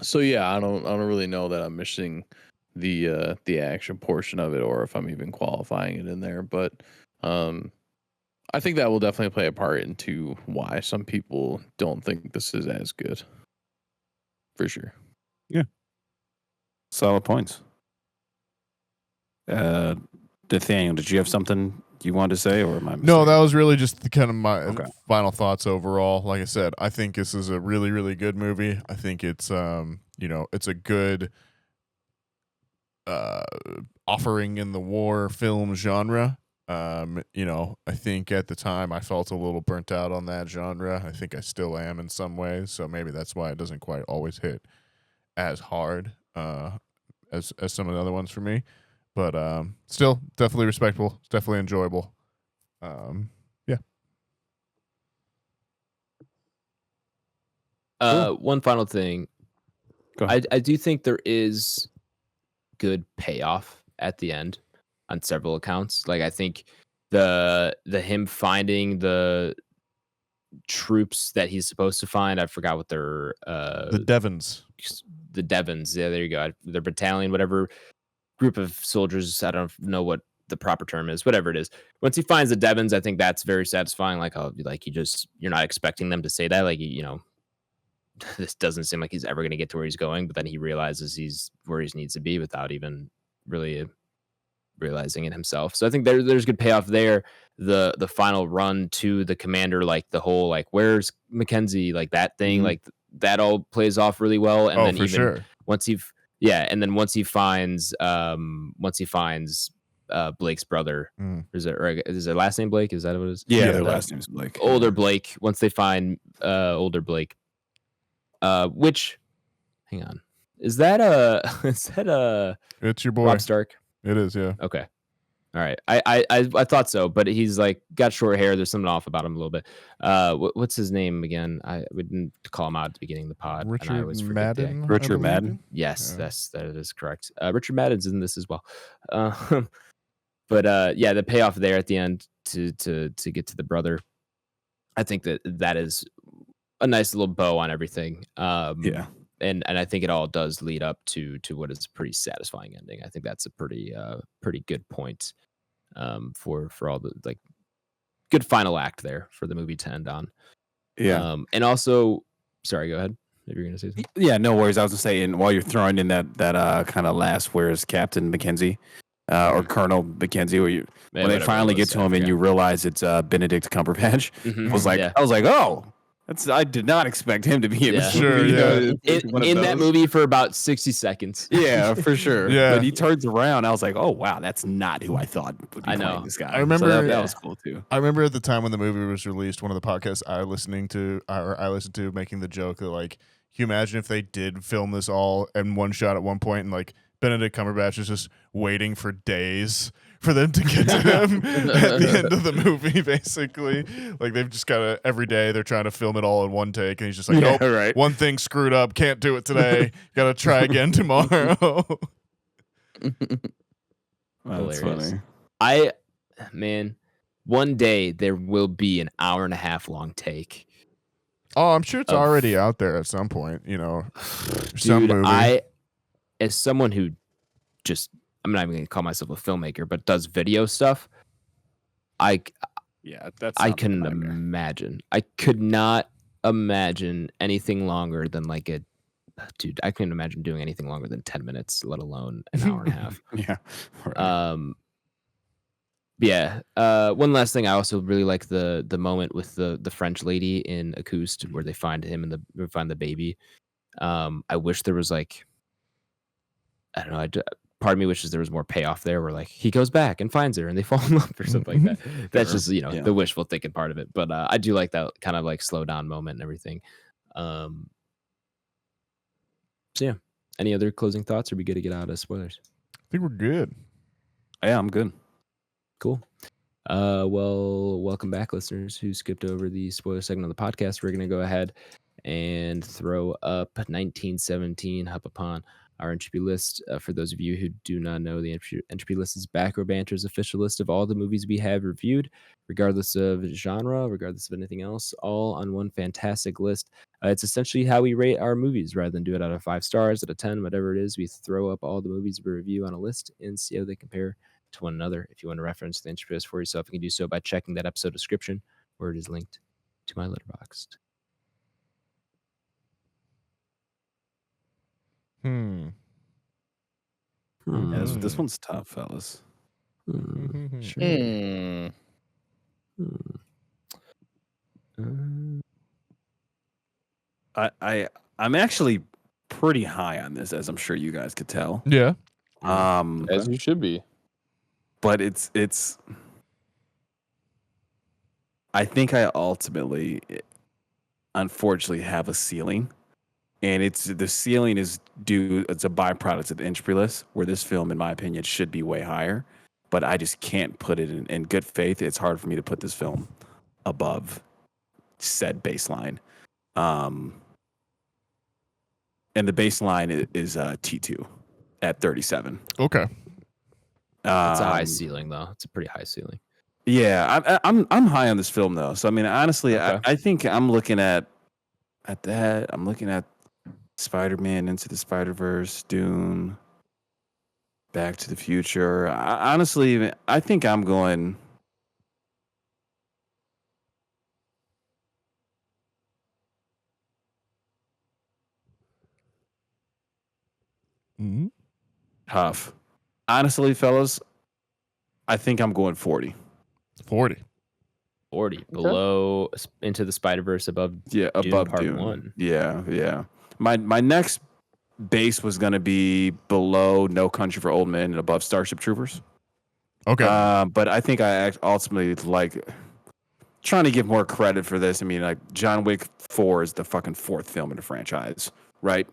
So yeah, I don't really know that I'm missing the action portion of it, or if I'm even qualifying it in there, but I think that will definitely play a part into why some people don't think this is as good. For sure. Yeah. Solid points. Nathaniel, did you have something you wanted to say, or am I missing? No, that was really just the kind of my final thoughts overall. Like I said, I think this is a really, really good movie. I think it's it's a good offering in the war film genre. I think at the time I felt a little burnt out on that genre. I think I still am in some ways, so maybe that's why it doesn't quite always hit as hard as some of the other ones for me. But still, definitely respectable. It's definitely enjoyable. Yeah. Cool. One final thing. I do think there is good payoff at the end on several accounts. Like I think the him finding the troops that he's supposed to find. I forgot what they're the Devons. The Devons. Yeah, there you go. Their battalion, whatever group of soldiers. I don't know what the proper term is, whatever it is. Once he finds the Devons, I think that's very satisfying. Like you're not expecting them to say that. Like, this doesn't seem like he's ever going to get to where he's going, but then he realizes he's where he needs to be without even really realizing it himself. So I think there's good payoff there. The final run to the commander, like the whole, like, where's Mackenzie, like that thing, like that all plays off really well. And then for sure. once he finds Blake's brother, is their last name Blake? Is that what it is? Yeah, their last name is Blake. Older Blake. Once they find older Blake, which, hang on, is that it's your boy Rob Stark? It is, yeah. Okay. All right. I thought so, but he's like got short hair. There's something off about him a little bit. What's his name again? We didn't call him out at the beginning of the pod. Richard Madden. Richard Madden. Yes, that is correct. Richard Madden's in this as well. But the payoff there at the end to get to the brother, I think that is a nice little bow on everything. Yeah. And I think it all does lead up to what is a pretty satisfying ending. I think that's a pretty good point for all the, like, good final act there for the movie to end on. Yeah. And also, sorry, go ahead. Maybe you're gonna say something. Yeah, no worries. I was gonna say, and while you're throwing in that kind of last, where's Captain Mackenzie or Colonel Mackenzie, when they finally get to him and you realize it's Benedict Cumberbatch, I was like, oh. I did not expect him to be in this movie. In that movie for about 60 seconds. Yeah, for sure. Yeah. But he turns around. I was like, oh, wow, that's not who I thought would be playing this guy. I remember that was cool, too. I remember at the time when the movie was released, one of the podcasts I listened to making the joke that, like, can you imagine if they did film this all in one shot at one point and, like, Benedict Cumberbatch is just waiting for days for them to get to him at the end of the movie, basically. Like, they've just got to, every day they're trying to film it all in one take, and he's just like, nope, one thing screwed up, can't do it today, gotta try again tomorrow. That's funny. Man, one day there will be an hour and a half long take. Oh, I'm sure it's already out there at some point, you know. Dude, some movie. As someone who I'm not even going to call myself a filmmaker, but does video stuff, I couldn't imagine. I could not imagine anything longer than like dude, I couldn't imagine doing anything longer than 10 minutes, let alone an hour and a half. Yeah. Right. Yeah. One last thing, I also really like the moment with the French lady in Acoust where they find him and find the baby. I wish there was like, I don't know. Part of me wishes there was more payoff there, where like he goes back and finds her and they fall in love or something like that. That's just the wishful thinking part of it. But I do like that kind of like slow down moment and everything. So yeah. Any other closing thoughts? Or are we good to get out of spoilers? I think we're good. Yeah, I'm good. Cool. Well, welcome back, listeners who skipped over the spoiler segment of the podcast. We're going to go ahead and throw up 1917 up upon our Entropy list. For those of you who do not know, the Entropy list is Back Row Banter's official list of all the movies we have reviewed, regardless of genre, regardless of anything else, all on one fantastic list. It's essentially how we rate our movies. Rather than do it out of 5 stars, out of 10, whatever it is, we throw up all the movies we review on a list and see how they compare to one another. If you want to reference the Entropy list for yourself, you can do so by checking that episode description, where it is linked to my Letterboxd. This one's tough, fellas. Sure. I'm actually pretty high on this, as I'm sure you guys could tell. Yeah. As you should be. But it's I think I ultimately, unfortunately, have a ceiling. And the ceiling is it's a byproduct of the Entropy list, where this film, in my opinion, should be way higher. But I just can't put it in good faith. It's hard for me to put this film above said baseline. And the baseline is T2 at 37. Okay. It's a high ceiling, though. It's a pretty high ceiling. Yeah, I'm high on this film, though. So I mean, honestly, okay. I think I'm looking at that. I'm looking at Spider-Man Into the Spider-Verse, Dune, Back to the Future. Honestly, I think I'm going. Tough. Honestly, fellas, I think I'm going 40. 40. Okay. Below Into the Spider-Verse, above above Part Dune. 1. Yeah. My next base was going to be below No Country for Old Men and above Starship Troopers. Okay. But I think I ultimately like trying to give more credit for this. I mean, like John Wick 4 is the fucking 4th film in the franchise, right?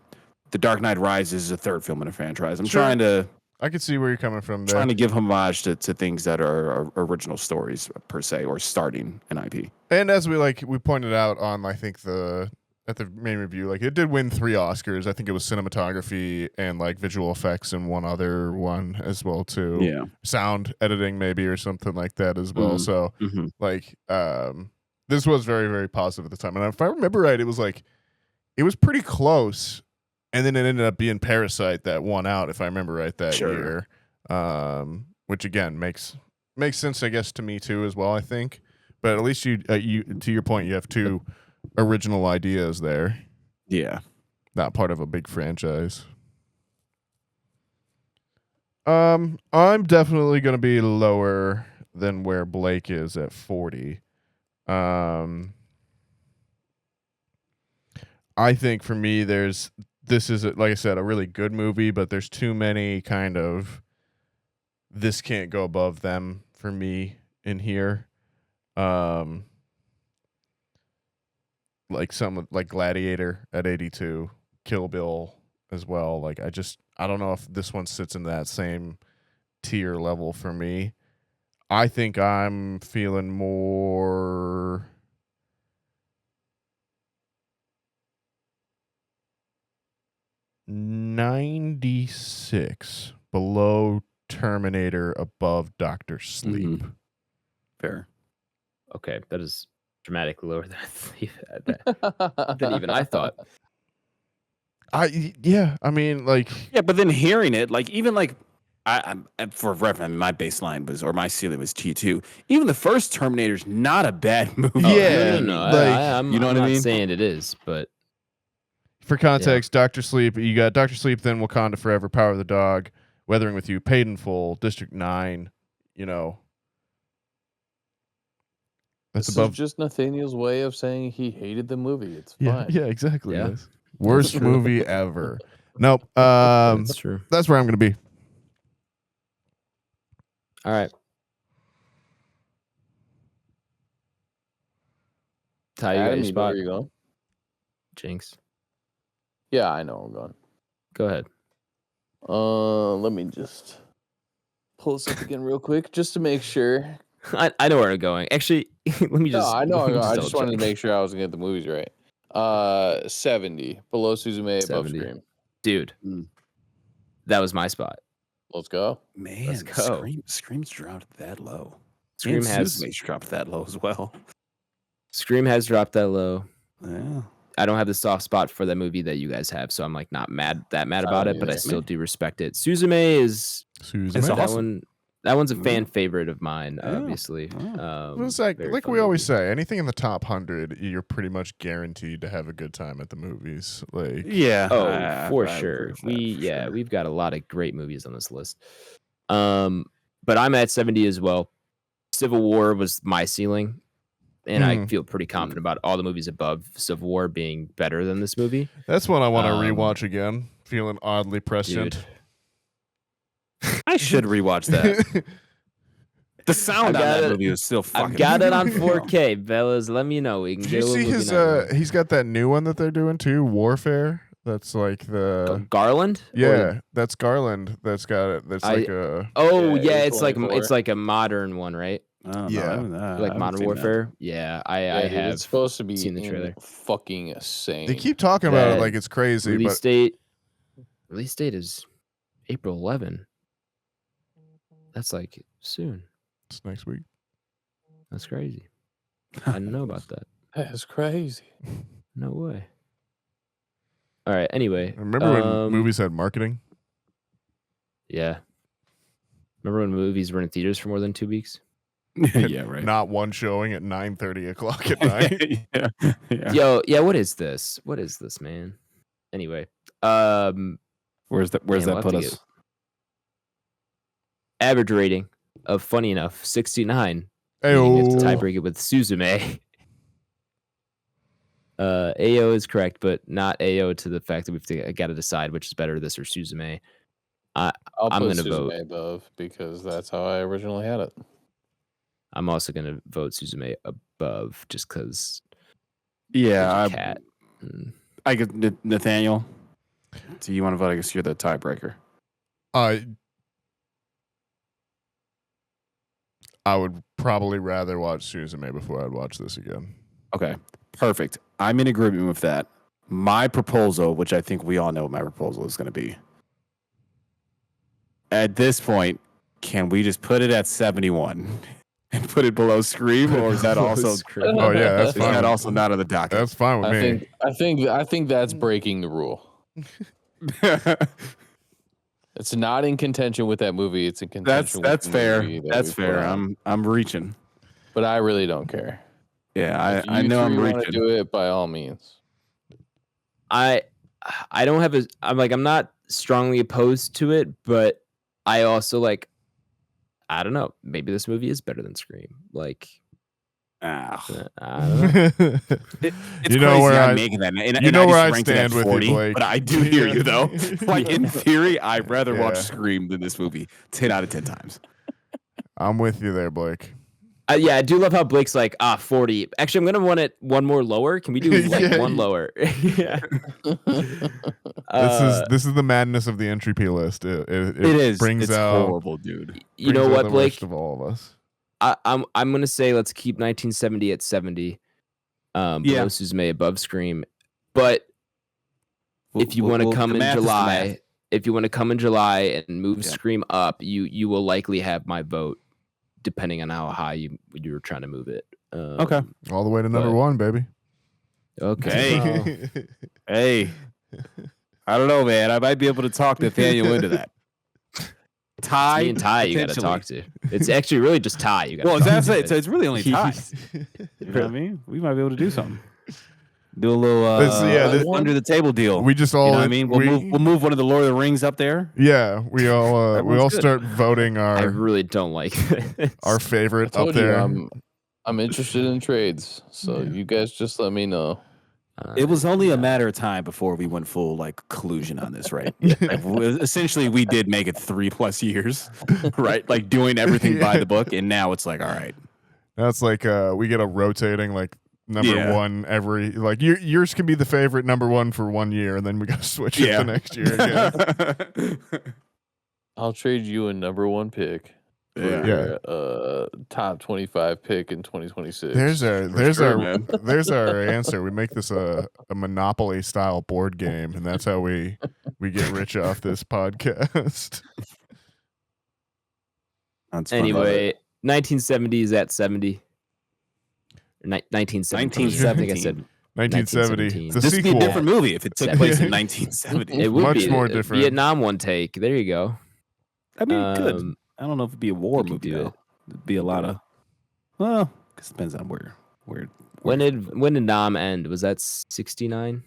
The Dark Knight Rises is the 3rd film in the franchise. I'm trying to. I can see where you're coming from there. Trying to give homage to things that are original stories per se, or starting an IP. And as we pointed out on, I think at the main review, like it did win 3 Oscars. I think it was cinematography and like visual effects and one other one as well too. Yeah, sound editing maybe or something like that as well. So like this was very, very positive at the time. And if I remember right, it was pretty close. And then it ended up being Parasite that won out, if I remember right, that year. Which again makes sense, I guess, to me too as well, I think. But at least you to your point, you have 2 original ideas there. Yeah. Not part of a big franchise. I'm definitely gonna be lower than where Blake is at 40. I think for me this is, like I said, a really good movie, but there's too many kind of this can't go above them for me in here. Like some like Gladiator at 82, Kill Bill as well. Like I don't know if this one sits in that same tier level for me. I think I'm feeling more 96 below Terminator, above Dr. Sleep. Mm-hmm. Fair. Okay, that is dramatically lower than even I thought. I mean, like, yeah, but then hearing it, like, even like, I'm for reference, my baseline was, or my ceiling was T2. Even the first Terminator's not a bad movie. Yeah, no. Like, you know what I mean? I'm not saying it is, but for context, Dr. Sleep, you got Dr. Sleep, then Wakanda Forever, Power of the Dog, Weathering with You, Paid in Full, District 9, you know. This is just Nathaniel's way of saying he hated the movie. It's fine. Yeah, exactly. Yeah. Worst movie ever. Nope. That's true. That's where I'm going to be. All right. Ty, you got your spot. Where are you going? Jinx. Yeah, I know I'm going. Go ahead. Let me just pull this up again real quick, just to make sure. I know where I'm going. Actually, let me just. No, I know. I just wanted to make sure I was gonna get the movies right. 70 below Suzume, above Scream. Dude, that was my spot. Let's go. Man, let's go. Scream's dropped that low. Scream has dropped that low as well. Scream has dropped that low. Yeah. I don't have the soft spot for that movie that you guys have, so I'm like not mad about it, but I still do respect it. Suzume is Suzume. Awesome. That one's a fan favorite of mine, obviously. It's like we always say, anything in the top 100, you're pretty much guaranteed to have a good time at the movies. Like, for sure. We've got a lot of great movies on this list. But I'm at 70 as well. Civil War was my ceiling, and I feel pretty confident about all the movies above Civil War being better than this movie. That's one I want to rewatch again. Feeling oddly prescient. I should rewatch that. The sound on that movie was still fucking. I've got it on 4K, fellas. Let me know. We can Did you see his? He's got that new one that they're doing too, Warfare. That's like the Garland. Yeah, that's Garland. That's got it. That's like a. Oh yeah, it's like a modern one, right? Like Modern Warfare. Yeah, I have. It's supposed to be seen the trailer. Fucking insane. They keep talking about it like it's crazy. Release date is April 11. That's like soon. It's next week. That's crazy. I didn't know about that. That's crazy. No way. All right. Anyway, remember when movies had marketing? Yeah. Remember when movies were in theaters for more than 2 weeks? Yeah, right. Not one showing at 9:30 o'clock at night. Yeah. What is this? What is this, man? Anyway, where's that put us? Average rating of Funny Enough 69. Ayo. We have to tiebreak it with Suzume. AO is correct, but not AO to the fact that we've got to decide which is better, this or Suzume. I'm going to vote above because that's how I originally had it. I'm also going to vote Suzume above just because. Yeah, cat. I get Nathaniel. Do you want to vote? I guess you're the tiebreaker. I would probably rather watch Suzume before I'd watch this again. Okay, perfect. I'm in agreement with that. My proposal, which I think we all know what my proposal is going to be. At this point, can we just put it at 71 and put it below Scream, or is that also? Oh yeah, that's fine. Is that also not on the docket? That's fine with me. I think that's breaking the rule. It's not in contention with that movie. It's in contention. That's fair. That's fair. I'm reaching, but I really don't care. Yeah, I know I'm reaching. Do it by all means. I don't have I'm not strongly opposed to it, but I also I don't know. Maybe this movie is better than Scream. I don't know. It's you know where I'm making that. And where I stand with 40, you, Blake. But I do hear you though. In theory, I'd rather watch Scream than this movie 10 out of 10 times. I'm with you there, Blake. I do love how Blake's 40. Actually, I'm gonna want it one more lower. Can we do one lower? Yeah. This is the madness of the Entropy list. It is. Brings it's out horrible, dude. You know what, Blake? Worst of all of us. I'm gonna say let's keep 1970 at 70. Below Suzume, above Scream. But if you want to come in July, if you want to come in July and move Scream up, you will likely have my vote, depending on how high you were trying to move it. Okay, all the way to number 1, baby. Okay. Hey, I don't know, man. I might be able to talk Nathaniel into that. Ty, me and Ty, you got to talk to. It's actually really just Ty. You got. Well, that's it. So it's really only Ty. You know what I mean? We might be able to do something. Do a little under the table deal. We just all. You know what I mean? We'll move one of the Lord of the Rings up there. Yeah, we all start voting our. I really don't like our favorite up there. I'm interested in trades, so you guys just let me know. It was only a matter of time before we went full collusion on this, right? Essentially, we did make it 3+ years, right? Like doing everything by the book, and now it's like, all right. That's like we get a rotating number 1 every yours can be the favorite number 1 for 1 year, and then we got to switch it the next year again. I'll trade you a number 1 pick. Top 25 pick in 2026. There's our answer. We make this a Monopoly style board game, and that's how we get rich off this podcast. Anyway, 1970 is at 70. 1970. I think I said 1970. This would be a different movie if it took place in 1970. It would much be more different. Vietnam one take. There you go. I mean, good. I don't know if it'd be a war movie though. It'd be a lot of. Well, it depends on where. When did Nam end? Was that 69?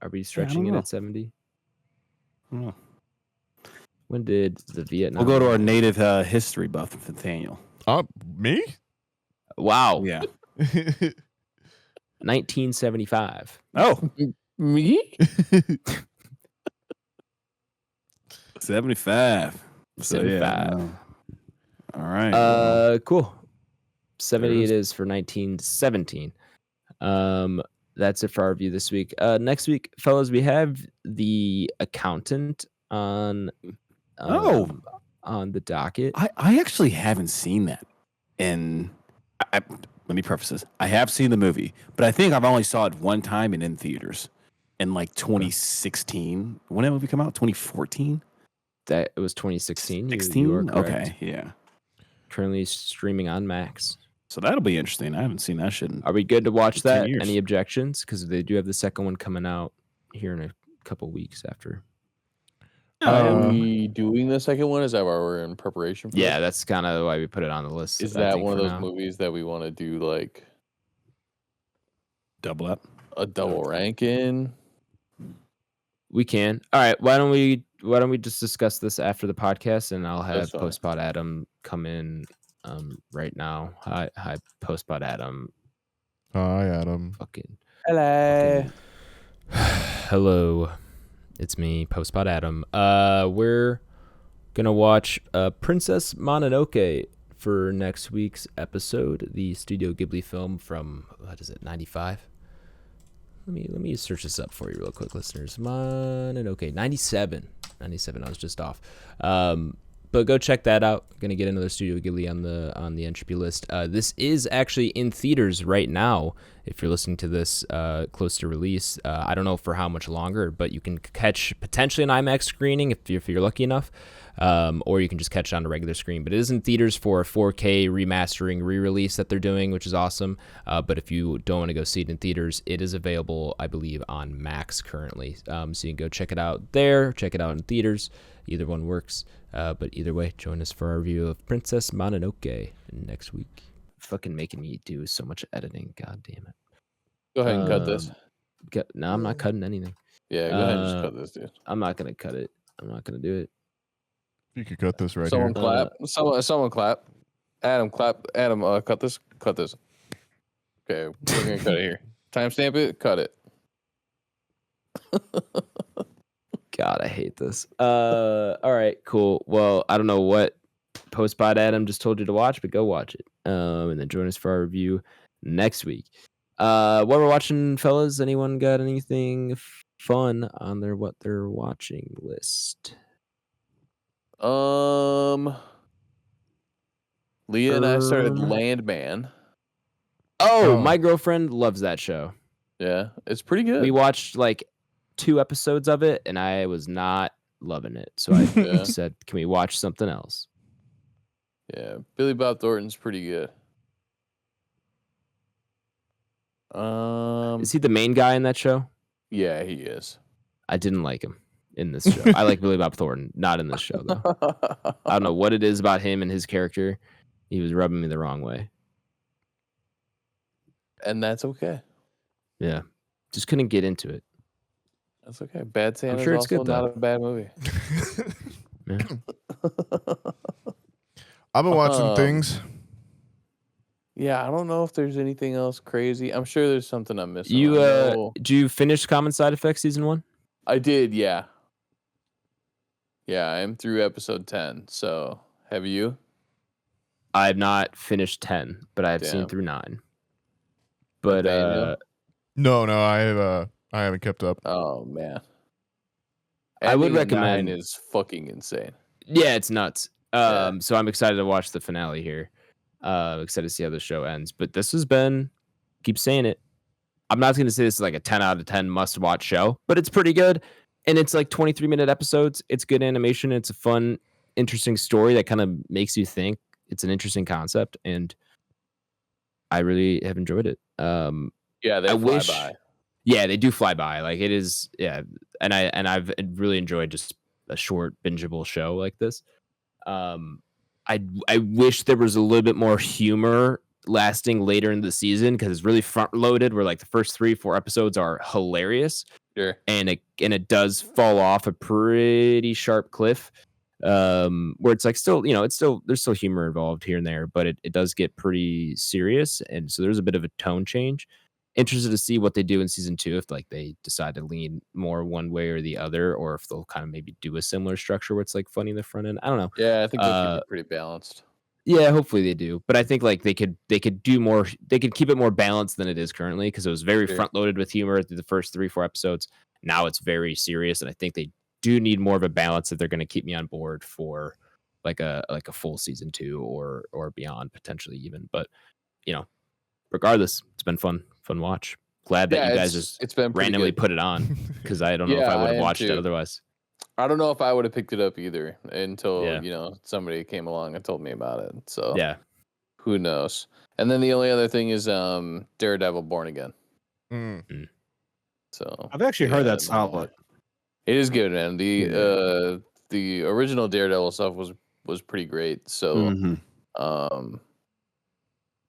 Are we stretching it at 70? I don't know. When did the Vietnam? We'll go to our native history buff, Nathaniel. Me? Wow. Yeah. 1975. Oh, me? 75. 75. All right. Cool. 70 it is for 1917. That's it for our review this week. Next week, fellas, we have The Accountant on the docket. I actually haven't seen that. And let me preface this. I have seen the movie, but I think I've only saw it one time and in theaters in 2016. When did the movie come out? 2014? That it was 2016. 16? Okay, yeah. Currently streaming on Max. So that'll be interesting. I haven't seen that shit. Are we good to watch that? Any objections? Because they do have the second one coming out here in a couple weeks after. Are we doing the second one? Is that why we're in preparation for it? That's kind of why we put it on the list. Is that one of those movies that we want to do double up? A double ranking? We can. All right. Why don't we just discuss this after the podcast, and I'll have Postpod Adam come in right now. Hi Postpod Adam. Hi Adam. Hello. Hello. It's me, Postpod Adam. We're gonna watch Princess Mononoke for next week's episode, the Studio Ghibli film from 95? Let me search this up for you real quick, listeners. Mononoke 97. I was just off. But go check that out. Gonna get another Studio Ghibli on the Entropy list. This is actually in theaters right now. If you're listening to this close to release, I don't know for how much longer, but you can catch potentially an IMAX screening if you're lucky enough, or you can just catch it on a regular screen. But it is in theaters for a 4K remastering re-release that they're doing, which is awesome. But if you don't want to go see it in theaters, it is available, I believe, on Max currently. So you can go check it out there, check it out in theaters. Either one works. But either way, join us for our review of Princess Mononoke next week. Fucking making me do so much editing. God damn it. Go ahead and cut this. No, I'm not cutting anything. Yeah, go ahead and just cut this, dude. I'm not going to cut it. I'm not going to do it. You could cut this right here. Clap. Someone clap. Adam, clap. Adam, cut this. Cut this. Okay, we're going to cut it here. Timestamp it. Cut it. God, I hate this. All right, cool. Well, I don't know what Postpod Adam just told you to watch, but go watch it. And then join us for our review next week. What we're watching, fellas? Anyone got anything fun on their what they're watching list? Leah and I started Landman. Oh, my girlfriend loves that show. Yeah, it's pretty good. We watched 2 episodes of it, and I was not loving it. So I said, can we watch something else? Yeah, Billy Bob Thornton's pretty good. Is he the main guy in that show? Yeah, he is. I didn't like him in this show. I like Billy Bob Thornton, not in this show though. I don't know what it is about him and his character. He was rubbing me the wrong way. And that's okay. Yeah. Just couldn't get into it. That's okay. Bad Santa sure is it's also good, though. not a bad movie. Yeah. I've been watching things. Yeah, I don't know if there's anything else crazy. I'm sure there's something I'm missing. Did you finish Common Side Effects season 1? I did, yeah. Yeah, I am through episode 10. So, have you? I have not finished 10, but I have seen through 9. But no, I haven't kept up. Oh man. I would recommend 9 is fucking insane. Yeah, it's nuts. So I'm excited to watch the finale here. Excited to see how the show ends. But this has been, keep saying it, I'm not going to say this is like a 10 out of 10 must-watch show, but it's pretty good. And it's like 23-minute episodes. It's good animation. It's a fun, interesting story that kind of makes you think. It's an interesting concept, and I really have enjoyed it. Yeah, they fly by. Yeah, they do fly by. Like it is, yeah. And I've really enjoyed just a short, bingeable show like this. I wish there was a little bit more humor lasting later in the season because it's really front loaded. Where like the first 3-4 episodes are hilarious, sure, and it does fall off a pretty sharp cliff. Where it's like still, there's still humor involved here and there, but it does get pretty serious, and so there's a bit of a tone change. Interested to see what they do in season 2 if like they decide to lean more one way or the other, or if they'll kind of maybe do a similar structure where it's like funny in the front end. I don't know. Yeah, I think they keep it pretty balanced. Yeah, hopefully they do. But I think like they could do more. They could keep it more balanced than it is currently because it was very front loaded with humor through the first 3-4 episodes. Now it's very serious, and I think they do need more of a balance if they're going to keep me on board for like a full season 2 or beyond potentially even. But regardless, it's been fun watch. Glad that you guys just been randomly put it on because I don't know if I would have watched it otherwise. I don't know if I would have picked it up either until somebody came along and told me about it. So yeah, who knows? And then the only other thing is Daredevil Born Again. Mm. So I've actually heard that solid. It is good, man. The original Daredevil stuff was pretty great. So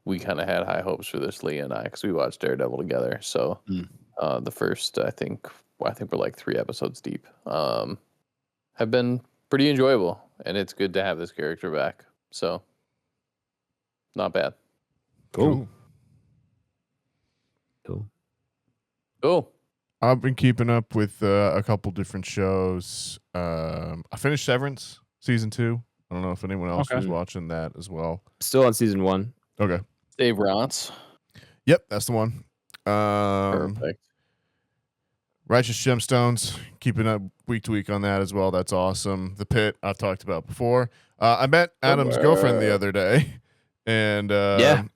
we kind of had high hopes for this, Lee and I, because we watched Daredevil together. So the first, I think we're like 3 episodes deep. Have been pretty enjoyable, and it's good to have this character back. So not bad. Cool. I've been keeping up with a couple different shows. I finished Severance season 2. I don't know if anyone else was watching that as well. Still on season 1. Okay. Dave Rance. Yep, that's the one. Perfect. Righteous Gemstones, keeping up week to week on that as well. That's awesome. The Pit, I've talked about before. I met Adam's girlfriend the other day, and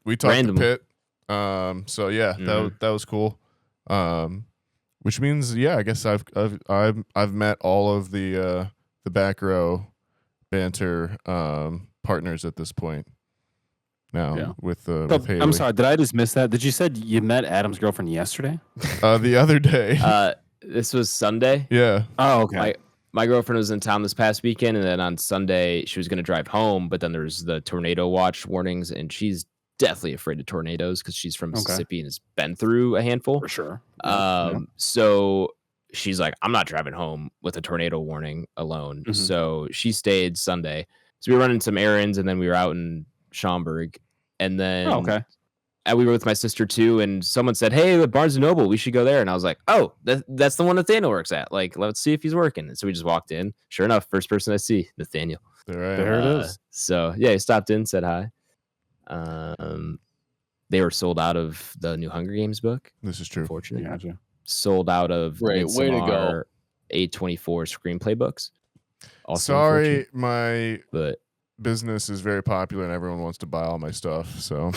we talked the Pit. So yeah, that was cool. Which means I guess I've met all of the Back Row Banter partners at this point. Now with Haley. I'm sorry, did I just miss that? Did you said you met Adam's girlfriend yesterday? The other day. This was Sunday. Yeah. Oh, okay. My girlfriend was in town this past weekend, and then on Sunday she was going to drive home, but then there's the tornado watch warnings, and she's definitely afraid of tornadoes because she's from Mississippi and has been through a handful. For sure. So she's like, I'm not driving home with a tornado warning alone. Mm-hmm. So she stayed Sunday. So we were running some errands, and then we were out in Schaumburg, and then we were with my sister too, and someone said, hey, the Barnes & Noble, we should go there. And I was like, oh, that's the one Nathaniel works at. Like, let's see if he's working. And so we just walked in. Sure enough, first person I see, Nathaniel. There it is. So yeah, he stopped in, said hi. They were sold out of the new Hunger Games book. This is true. Unfortunately. Gotcha. Sold out of way to go. A24 screenplay books. Also, sorry, my business is very popular and everyone wants to buy all my stuff. So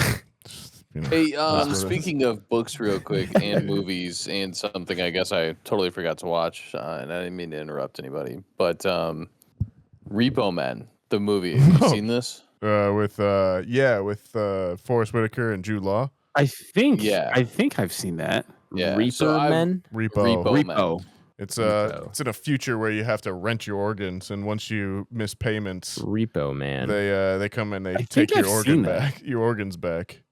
Hey, speaking of books, real quick, and movies, and something I guess I totally forgot to watch, and I didn't mean to interrupt anybody, but Repo Man, the movie. Have you seen this? With Forrest Whitaker and Jude Law. I think I've seen that. Yeah. Repo. Repo. It's in a future where you have to rent your organs, and once you miss payments, Repo Man, they come and they take your organs back.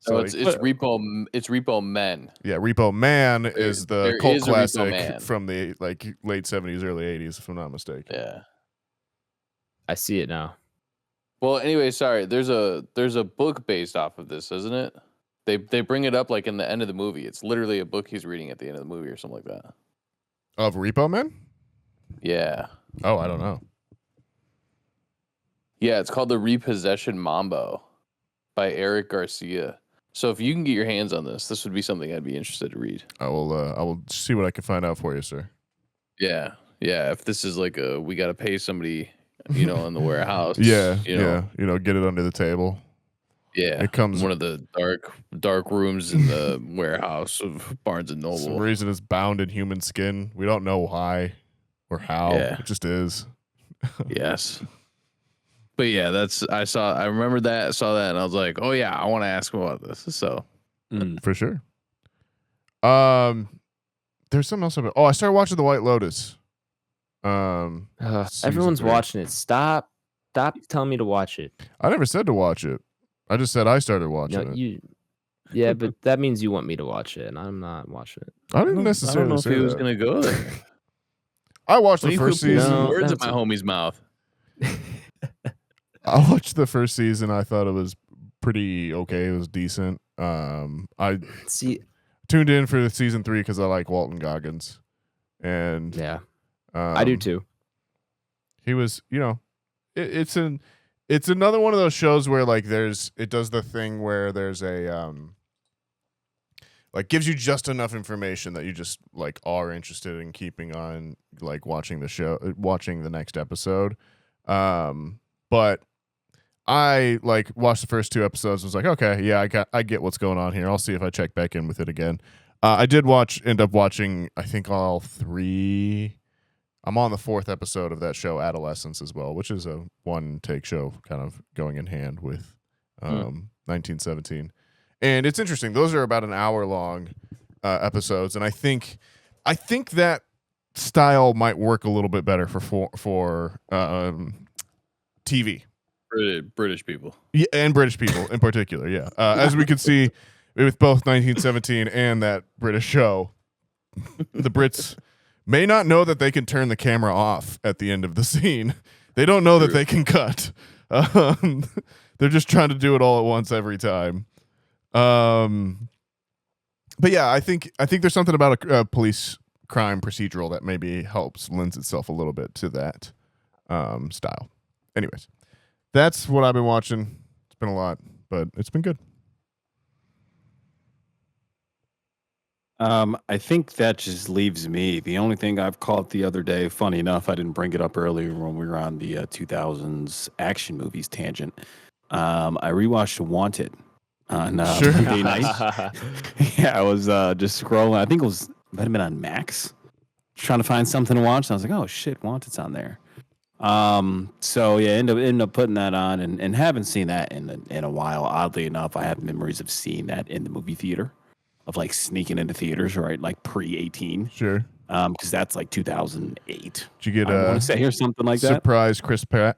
So it's Repo. It's Repo Men. Yeah, Repo Man is the cult classic from the late 70s, early 80s, if I'm not mistaken. Yeah, I see it now. Well, anyway, sorry. There's a book based off of this, isn't it? They bring it up in the end of the movie. It's literally a book he's reading at the end of the movie or something like that. Of Repo Man? Yeah. Oh, I don't know. Yeah, it's called The Repossession Mambo by Eric Garcia. So if you can get your hands on this would be something I'd be interested to read. I will see what I can find out for you, sir. Yeah. Yeah. If this is we got to pay somebody, in the warehouse. Yeah. Get it under the table. Yeah. It comes one of the dark rooms in the warehouse of Barnes and Noble. For some reason it's bound in human skin. We don't know why or how. Yeah. It just is. Yes. But yeah, I remember that, saw that, and I was like, oh yeah, I want to ask him about this. So for sure. There's something else about. Oh, I started watching The White Lotus. Everyone's watching it. Stop telling me to watch it. I never said to watch it. I just said I started watching it. Yeah, but that means you want me to watch it, and I'm not watching it. I didn't necessarily I don't know if he was going to go there. I watched the first season. Words in my homie's mouth. I watched the first season. I thought it was pretty okay. It was decent. I tuned in for season 3 because I like Walton Goggins, and I do too. He was, it's another one of those shows where it does the thing where there's a gives you just enough information that you just are interested in keeping on watching the show, watching the next episode. But I watched the first 2 episodes. I was like, okay, yeah, I get what's going on here. I'll see if I check back in with it again. I did end up watching, I think, all 3. I'm on the 4th episode of that show, Adolescence, as well, which is a one-take show kind of going in hand with 1917. And it's interesting. Those are about an hour-long episodes, and I think that style might work a little bit better for TV. British people. Yeah, and British people in particular, yeah. As we could see with both 1917 and that British show, the Brits may not know that they can turn the camera off at the end of the scene. They don't know that they can cut. They're just trying to do it all at once every time. But yeah, I think there's something about a police crime procedural that maybe lends itself a little bit to that style. Anyways, that's what I've been watching. It's been a lot, but it's been good. I think that just leaves me. The only thing I've caught the other day, funny enough, I didn't bring it up earlier when we were on the 2000s action movies tangent. I rewatched Wanted on Monday night. Yeah, I was just scrolling. I think it might have been on Max. Trying to find something to watch. And I was like, oh shit, Wanted's on there. So yeah, ended up putting that on and haven't seen that in a while. Oddly enough, I have memories of seeing that in the movie theater, of sneaking into theaters, right? pre-18. Sure. Because that's 2008. Did you get I want to say or something like that? Surprise Chris Pratt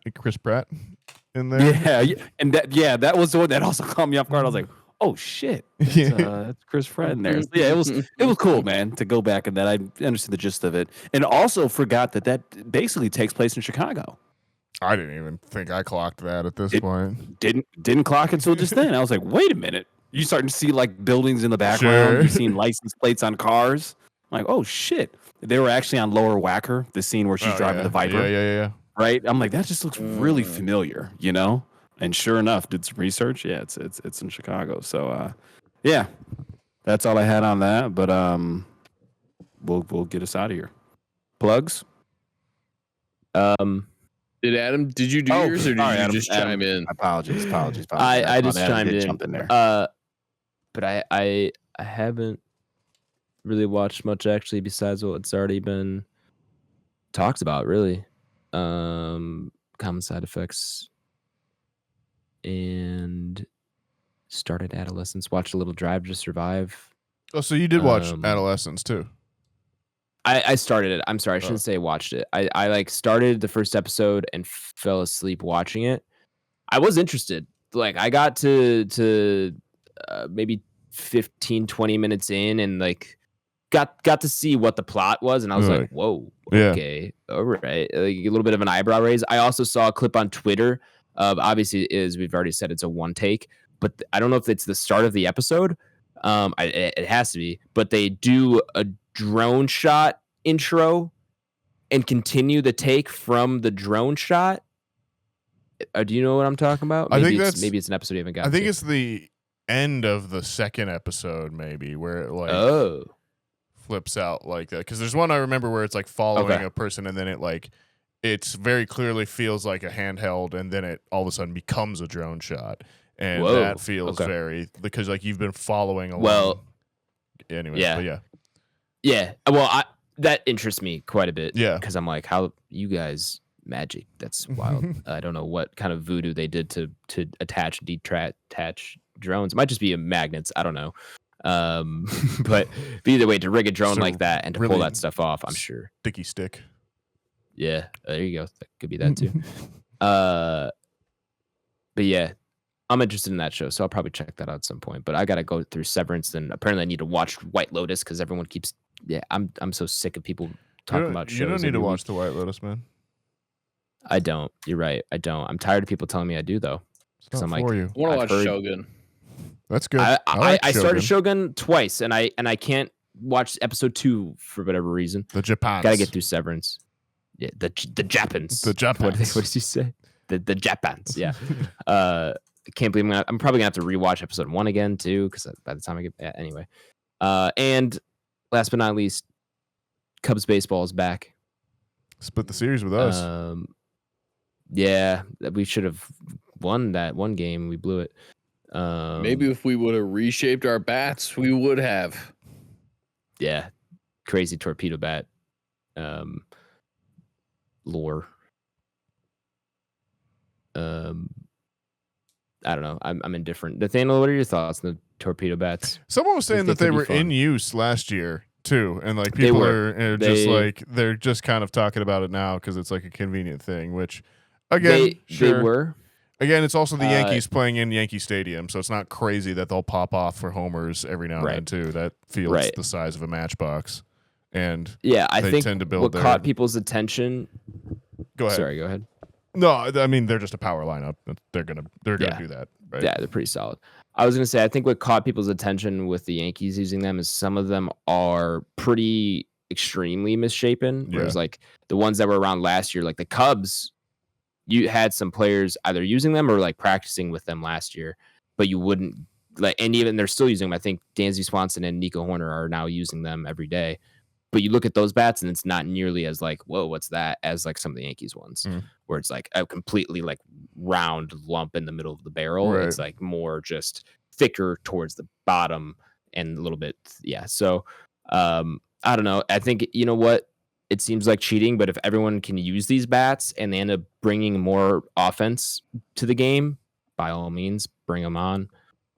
in there? Yeah, and that was the one that also caught me off guard. I was like, oh shit, that's Chris Pratt in there. So, yeah, it was cool, man, to go back and that I understood the gist of it, and also forgot that basically takes place in Chicago. I didn't even think I clocked that at this point. Didn't clock it until just then. I was like, wait a minute. You starting to see buildings in the background. Sure. You're seeing license plates on cars. I'm like, oh shit. They were actually on Lower Wacker, the scene where she's driving the Viper. Yeah. Right? I'm like, that just looks really familiar, And sure enough, did some research. Yeah, it's in Chicago. So yeah. That's all I had on that. But we'll get us out of here. Plugs? Did you do yours or did you just chime in? Apologies. I just chimed in. Jump in there. but I haven't really watched much actually besides what's already been talked about. Really, Common Side Effects and started Adolescence. Watched a little Drive to Survive. Oh, so you did watch Adolescence too? I started it. I'm sorry, I shouldn't say watched it. I like started the first episode and fell asleep watching it. I was interested. Like I got to maybe 15, 20 minutes in and like got to see what the plot was, and I was like, whoa, okay, all right. Like a little bit of an eyebrow raise. I also saw a clip on Twitter of, obviously, we've already said, it's a one take, but I don't know if it's the start of the episode. It has to be, but they do a drone shot intro and continue the take from the drone shot. Do you know what I'm talking about? Maybe it's an episode you haven't got. I think it's the end of the second episode, maybe, where it flips out like that. Because there's one I remember where it's like following a person, and then it's very clearly feels like a handheld, and then it all of a sudden becomes a drone shot, and that feels very, because like you've been following along. Well, anyway, yeah. Well, that interests me quite a bit. Yeah, because I'm like, how you guys magic? That's wild. I don't know what kind of voodoo they did to attach drones. It might just be magnets. I don't know. But either way, to rig a drone like that and to pull that stuff off, I'm sure. Sticky stick. Yeah, there you go. That could be that too. But yeah, I'm interested in that show, so I'll probably check that out at some point. But I gotta go through Severance, and apparently I need to watch White Lotus because everyone keeps. Yeah, I'm so sick of people talking about shows. You don't need to watch The White Lotus, man. I don't. You're right. I don't. I'm tired of people telling me I do though. It's not I'm like, for you. I want to watch Shogun. That's good. I started Shogun twice, and I can't watch episode 2 for whatever reason. The Japans. Gotta get through Severance. Yeah, the Japans. The Japans. What does he say? The Japans. Yeah. I can't believe I'm probably gonna have to rewatch episode 1 again too, because by the time I get anyway. And last but not least, Cubs baseball is back. Split the series with us. Yeah, we should have won that one game. We blew it. Maybe if we would have reshaped our bats, we would have. Yeah, crazy torpedo bat lore. I don't know. I'm indifferent. Nathaniel, what are your thoughts on the torpedo bats? Someone was saying that they were in use last year too, and like people are just like they're just kind of talking about it now because it's like a convenient thing. Which, again, they were. Again, it's also the Yankees playing in Yankee Stadium, so it's not crazy that they'll pop off for homers every now and then too. That feels the size of a matchbox, and I think tend to build caught people's attention. Go ahead. Sorry, go ahead. No, I mean they're just a power lineup. They're gonna do that, right? Yeah, they're pretty solid. I was gonna say I think what caught people's attention with the Yankees using them is some of them are pretty extremely misshapen. Whereas like the ones that were around last year, like the Cubs, you had some players either using them or like practicing with them last year, but you wouldn't like, and even they're still using them. I think Dansby Swanson and Nico Horner are now using them every day. But you look at those bats and it's not nearly as like, whoa, what's that? As like some of the Yankees ones, where it's like a completely like round lump in the middle of the barrel. Right. It's like more just thicker towards the bottom and a little bit. Yeah. So I don't know. I think, you know what? It seems like cheating, but if everyone can use these bats and they end up bringing more offense to the game, by all means, bring them on.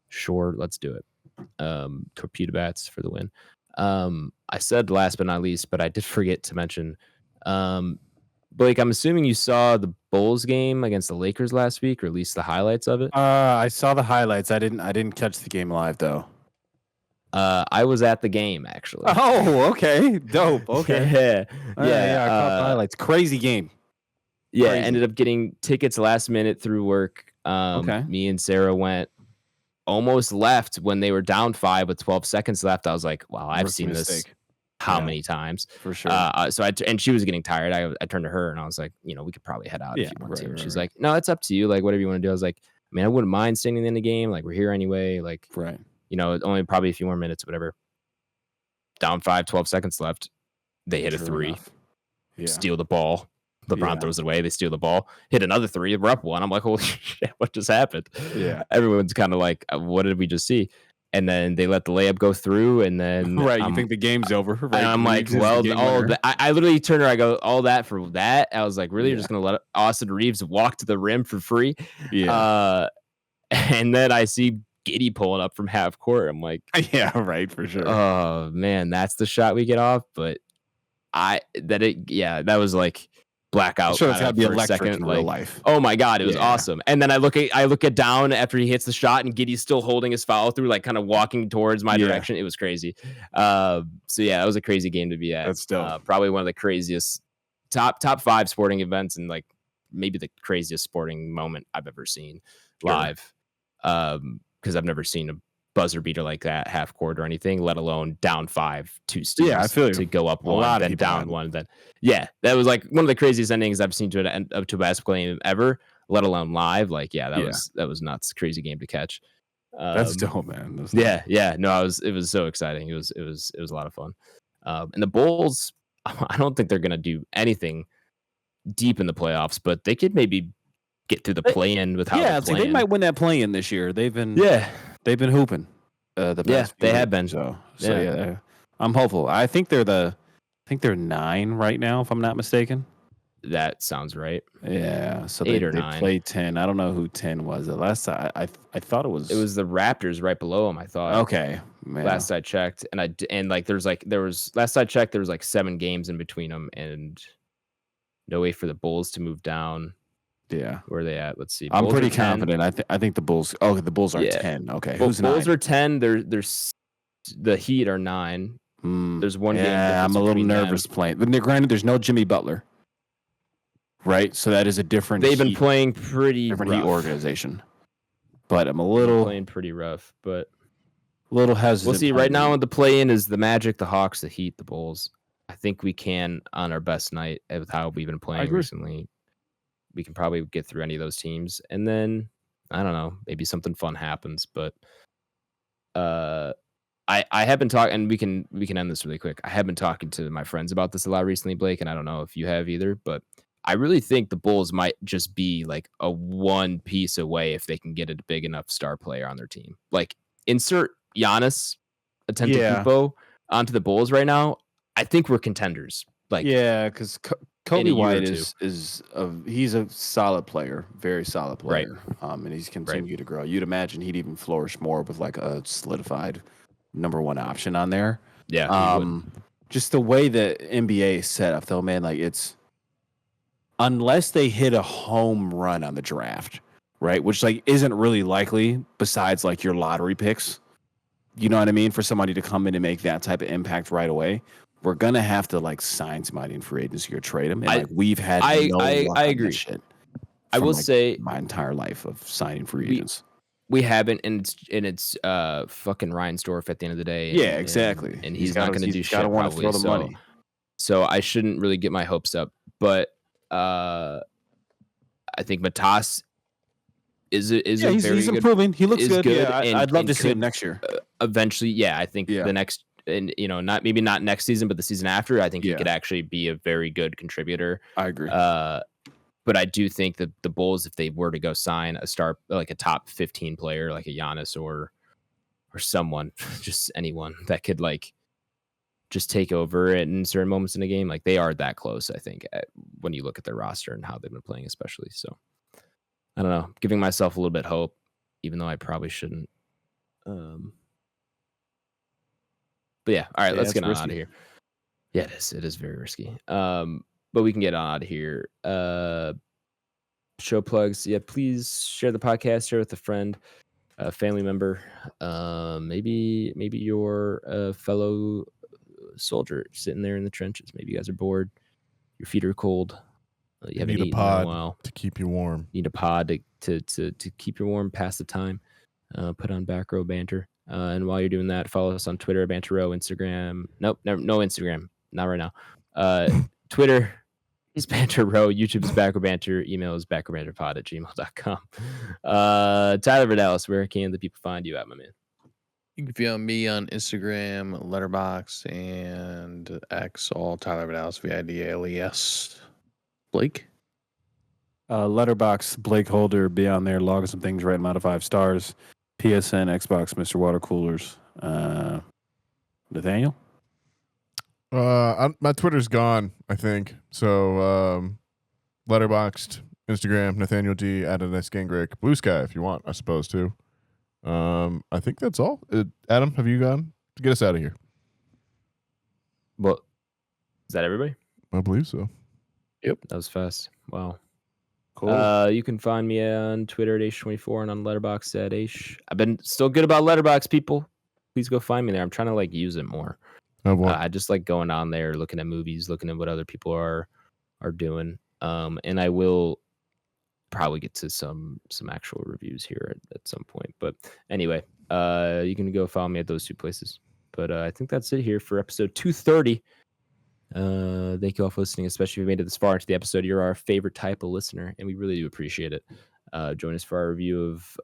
Sure. Let's do it. Torpedo bats for the win. I said last but not least, but I did forget to mention, Blake, I'm assuming you saw the Bulls game against the Lakers last week, or at least the highlights of it. I saw the highlights. I didn't catch the game live though. I was at the game actually. Oh, okay. Dope. Okay. Yeah. I caught the highlights. Crazy game. Yeah. Crazy. Ended up getting tickets last minute through work. Me and Sarah went. Almost left when they were down 5 with 12 seconds left. I was like, wow, I've seen this how many times? For sure. And she was getting tired. I turned to her and I was like, we could probably head out if you want to. And she's like, no, it's up to you. Like, whatever you want to do. I was like, I mean, I wouldn't mind staying in the game. Like, we're here anyway. Like, only probably a few more minutes, whatever. Down 5, 12 seconds left. They hit a 3, steal the ball. LeBron throws it away. They steal the ball, hit another 3. We're up 1. I'm like, holy shit, what just happened? Yeah. Everyone's kind of like, what did we just see? and then they let the layup go through, and then right, you think the game's over, right? And I'm like, well, all that. I literally turned around, I go, all that for that? I was like, really? You're just gonna let Austin Reeves walk to the rim for free? Yeah. And then I see Giddy pulling up from half court. I'm like, yeah, right, for sure. Oh man, that's the shot we get off. But that was like blackout. So it's gotta be for electric a second, in real life. Oh my god, it was awesome. And then I look at down after he hits the shot, and Giddy's still holding his foul through, like kind of walking towards my direction. It was crazy. So yeah, that was a crazy game to be at. That's dope. Probably one of the craziest top 5 sporting events, and like maybe the craziest sporting moment I've ever seen live. Because I've never seen a buzzer beater like that half court or anything, let alone down 5, 2 steals. Yeah, I feel to go up 1, then down 1, then that was like one of the craziest endings I've seen to a basketball game ever, let alone live. Like, that was nuts, crazy game to catch. That's dope, man. No, it was so exciting. It was a lot of fun. And the Bulls, I don't think they're gonna do anything deep in the playoffs, but they could maybe get through the play-in with how they're playing. They might win that play-in this year. They've been hooping. The past they few have been. weeks, so I'm hopeful. I think they're 9 right now, if I'm not mistaken. That sounds right. Yeah, so 8 they or 9. played 10. I don't know who 10 was. The last time I thought it was the Raptors right below them. I thought. Okay, man. Last I checked, and there was last I checked, there was like 7 games in between them, and no way for the Bulls to move down. Yeah, where are they at? Let's see. I'm pretty confident. I think the Bulls. Oh, the Bulls are 10. Okay, who's Bulls 9? Are 10. There's the Heat are 9. There's one game. Yeah, I'm a little nervous playing. But granted, there's no Jimmy Butler, right? So that is a different. They've been playing pretty different rough. Heat organization, but I'm a little playing pretty rough. But a little hesitant. We'll see. Right now, the play-in is the Magic, the Hawks, the Heat, the Bulls. I think we can, on our best night, with how we've been playing recently, we can probably get through any of those teams. And then, I don't know, maybe something fun happens. But I have been talking, and we can end this really quick. I have been talking to my friends about this a lot recently, Blake, and I don't know if you have either, but I really think the Bulls might just be like a one piece away if they can get a big enough star player on their team. Like, insert Giannis Antetokounmpo onto the Bulls right now. I think we're contenders. Like, because Kobe White is he's a solid player, very solid player, and he's continued to grow. You'd imagine he'd even flourish more with like a solidified number 1 option on there. Yeah, just the way the NBA is set up, though, man. Like, it's unless they hit a home run on the draft, right? Which like isn't really likely. Besides like your lottery picks, you know what I mean? For somebody to come in and make that type of impact right away. We're gonna have to like sign somebody in free agency or trade them. And like we've had I agree. Shit I will say my entire life of signing free agents. We haven't, and it's fucking Reinsdorf at the end of the day. Yeah, exactly. And he's not gonna do shit. Gotta want to throw the money. So I shouldn't really get my hopes up. But I think Matas is he's improving. He looks good. Yeah, I'd love to see him next year. Eventually, I think the next. And not next season, but the season after, I think he could actually be a very good contributor. I agree. But I do think that the Bulls, if they were to go sign a star, like a top 15 player, like a Giannis or someone, just anyone that could like just take over in certain moments in a game, like they are that close. I think when you look at their roster and how they've been playing, especially. So I don't know, giving myself a little bit of hope, even though I probably shouldn't. But yeah, all right, let's get on out of here. Yeah, it is very risky. But we can get on out of here. Show plugs. Yeah, please share the podcast, share with a friend, a family member, maybe your fellow soldier sitting there in the trenches. Maybe you guys are bored. Your feet are cold. You haven't eaten in a while to keep you warm. Need a pod to keep you warm, pass the time. Put on Back Row Banter. And while you're doing that, follow us on Twitter, Banter Row, Instagram. Nope, no Instagram. Not right now. Twitter is Banter Row. YouTube is Back Row Banter. Email is backrowbanterpod@gmail.com. Tyler Verdalis, where can the people find you at, my man? You can find me on Instagram, Letterboxd, and X, all Tyler Verdalis, VIDALES. Blake? Letterboxd, BlakeHolder, be on there, log some things, rate them out of 5 stars. PSN, Xbox, Mr. Water Coolers. Nathaniel? My Twitter's gone, I think. So, Letterboxd, Instagram, Nathaniel D, @and, Blue Sky if you want, I suppose, too. I think that's all. Adam, have you gone? Get us out of here. Well, is that everybody? I believe so. Yep. That was fast. Wow. Cool. You can find me on Twitter at H24 and on Letterboxd at H. I've been still good about Letterboxd, people. Please go find me there. I'm trying to like use it more. I just like going on there, looking at movies, looking at what other people are doing. And I will probably get to some actual reviews here at some point. But anyway, you can go follow me at those two places. But I think that's it here for episode 230. Thank you all for listening, especially if you made it this far into the episode. You're our favorite type of listener, and we really do appreciate it. Join us for our review of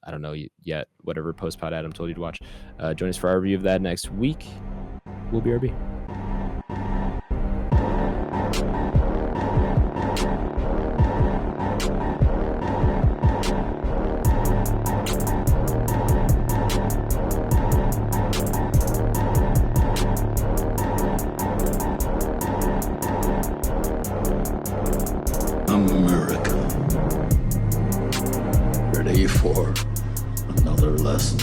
I don't know yet, whatever post-pod Adam told you to watch. Join us for our review of that next week. We'll BRB. America. Ready for another lesson.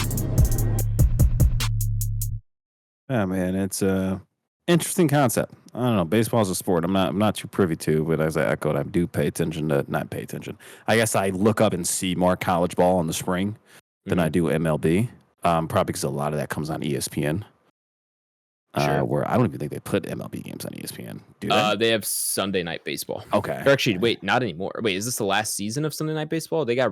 Yeah, man, it's a interesting concept. I don't know. Baseball is a sport I'm not too privy to, but as I echoed, I do pay attention to not pay attention. I guess I look up and see more college ball in the spring than I do MLB. Probably because a lot of that comes on ESPN. Sure. Where I don't even think they put MLB games on ESPN. Do they? They have Sunday Night Baseball. Okay. Or actually, wait, not anymore. Wait, is this the last season of Sunday Night Baseball? They got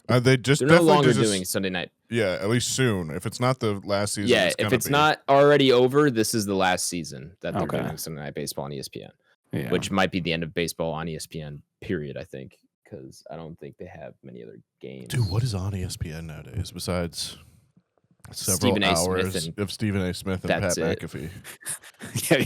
they're no longer doing Sunday night. Yeah, at least soon. If it's not the last season, yeah. If it's not already over, this is the last season that they're doing Sunday Night Baseball on ESPN. Yeah. Which might be the end of baseball on ESPN. Period. I think because I don't think they have many other games. Dude, what is on ESPN nowadays besides several Stephen A. hours Smith of Stephen A. Smith and Pat McAfee?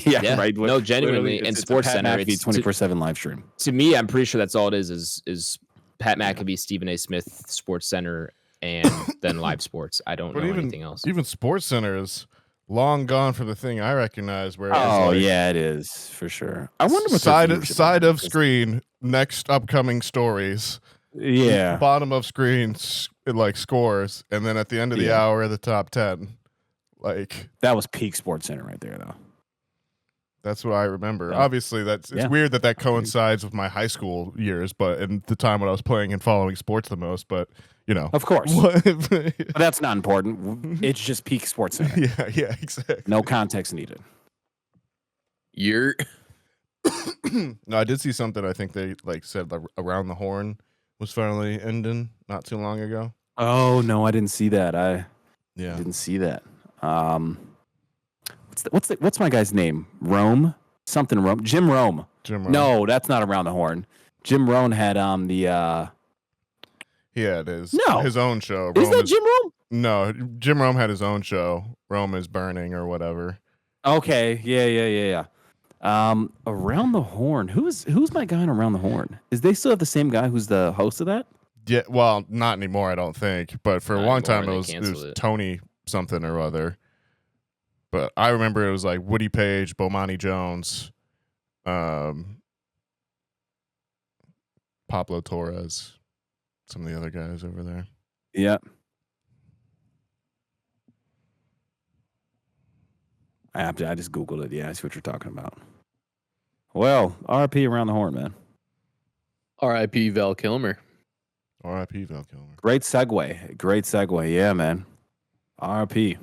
yeah, right. No, genuinely, and Sports Center, it's 24/7 live stream. To me, I'm pretty sure that's all it is Pat McAfee, Stephen A. Smith, Sports Center, and then live sports. I don't know anything else. Even Sports Center is long gone from the thing I recognize. Where yeah, it is for sure. I wonder what side of screen next upcoming stories. Yeah, bottom of screen like scores, and then at the end of the hour, the top 10. Like that was peak Sports Center right there, though. That's what I remember. Yeah. Obviously, it's weird that coincides with my high school years, but in the time when I was playing and following sports the most. But you know, of course, but that's not important. It's just peak Sports Center. Yeah, exactly. No context needed. No, I did see something. I think they said Around the Horn was finally ending not too long ago. Oh no, I didn't see that. I didn't see that. What's my guy's name? Rome? Something Rome. Jim Rome. No, that's not Around the Horn. Jim Rome had he had his own show. Is that Jim Rome? No, Jim Rome had his own show. Rome is Burning or whatever. Okay. Yeah. Around the Horn. Who's my guy on Around the Horn? Is they still have the same guy who's the host of that? Yeah, well, not anymore, I don't think. But for a long time, it was Tony something or other. But I remember it was like Woody Page, Bomani Jones, Pablo Torres, some of the other guys over there. Yeah. I just Googled it. Yeah, I see what you're talking about. Well, RIP Around the Horn, man. RIP Val Kilmer. RIP Val Kilmer. Great segue. Yeah, man. RIP.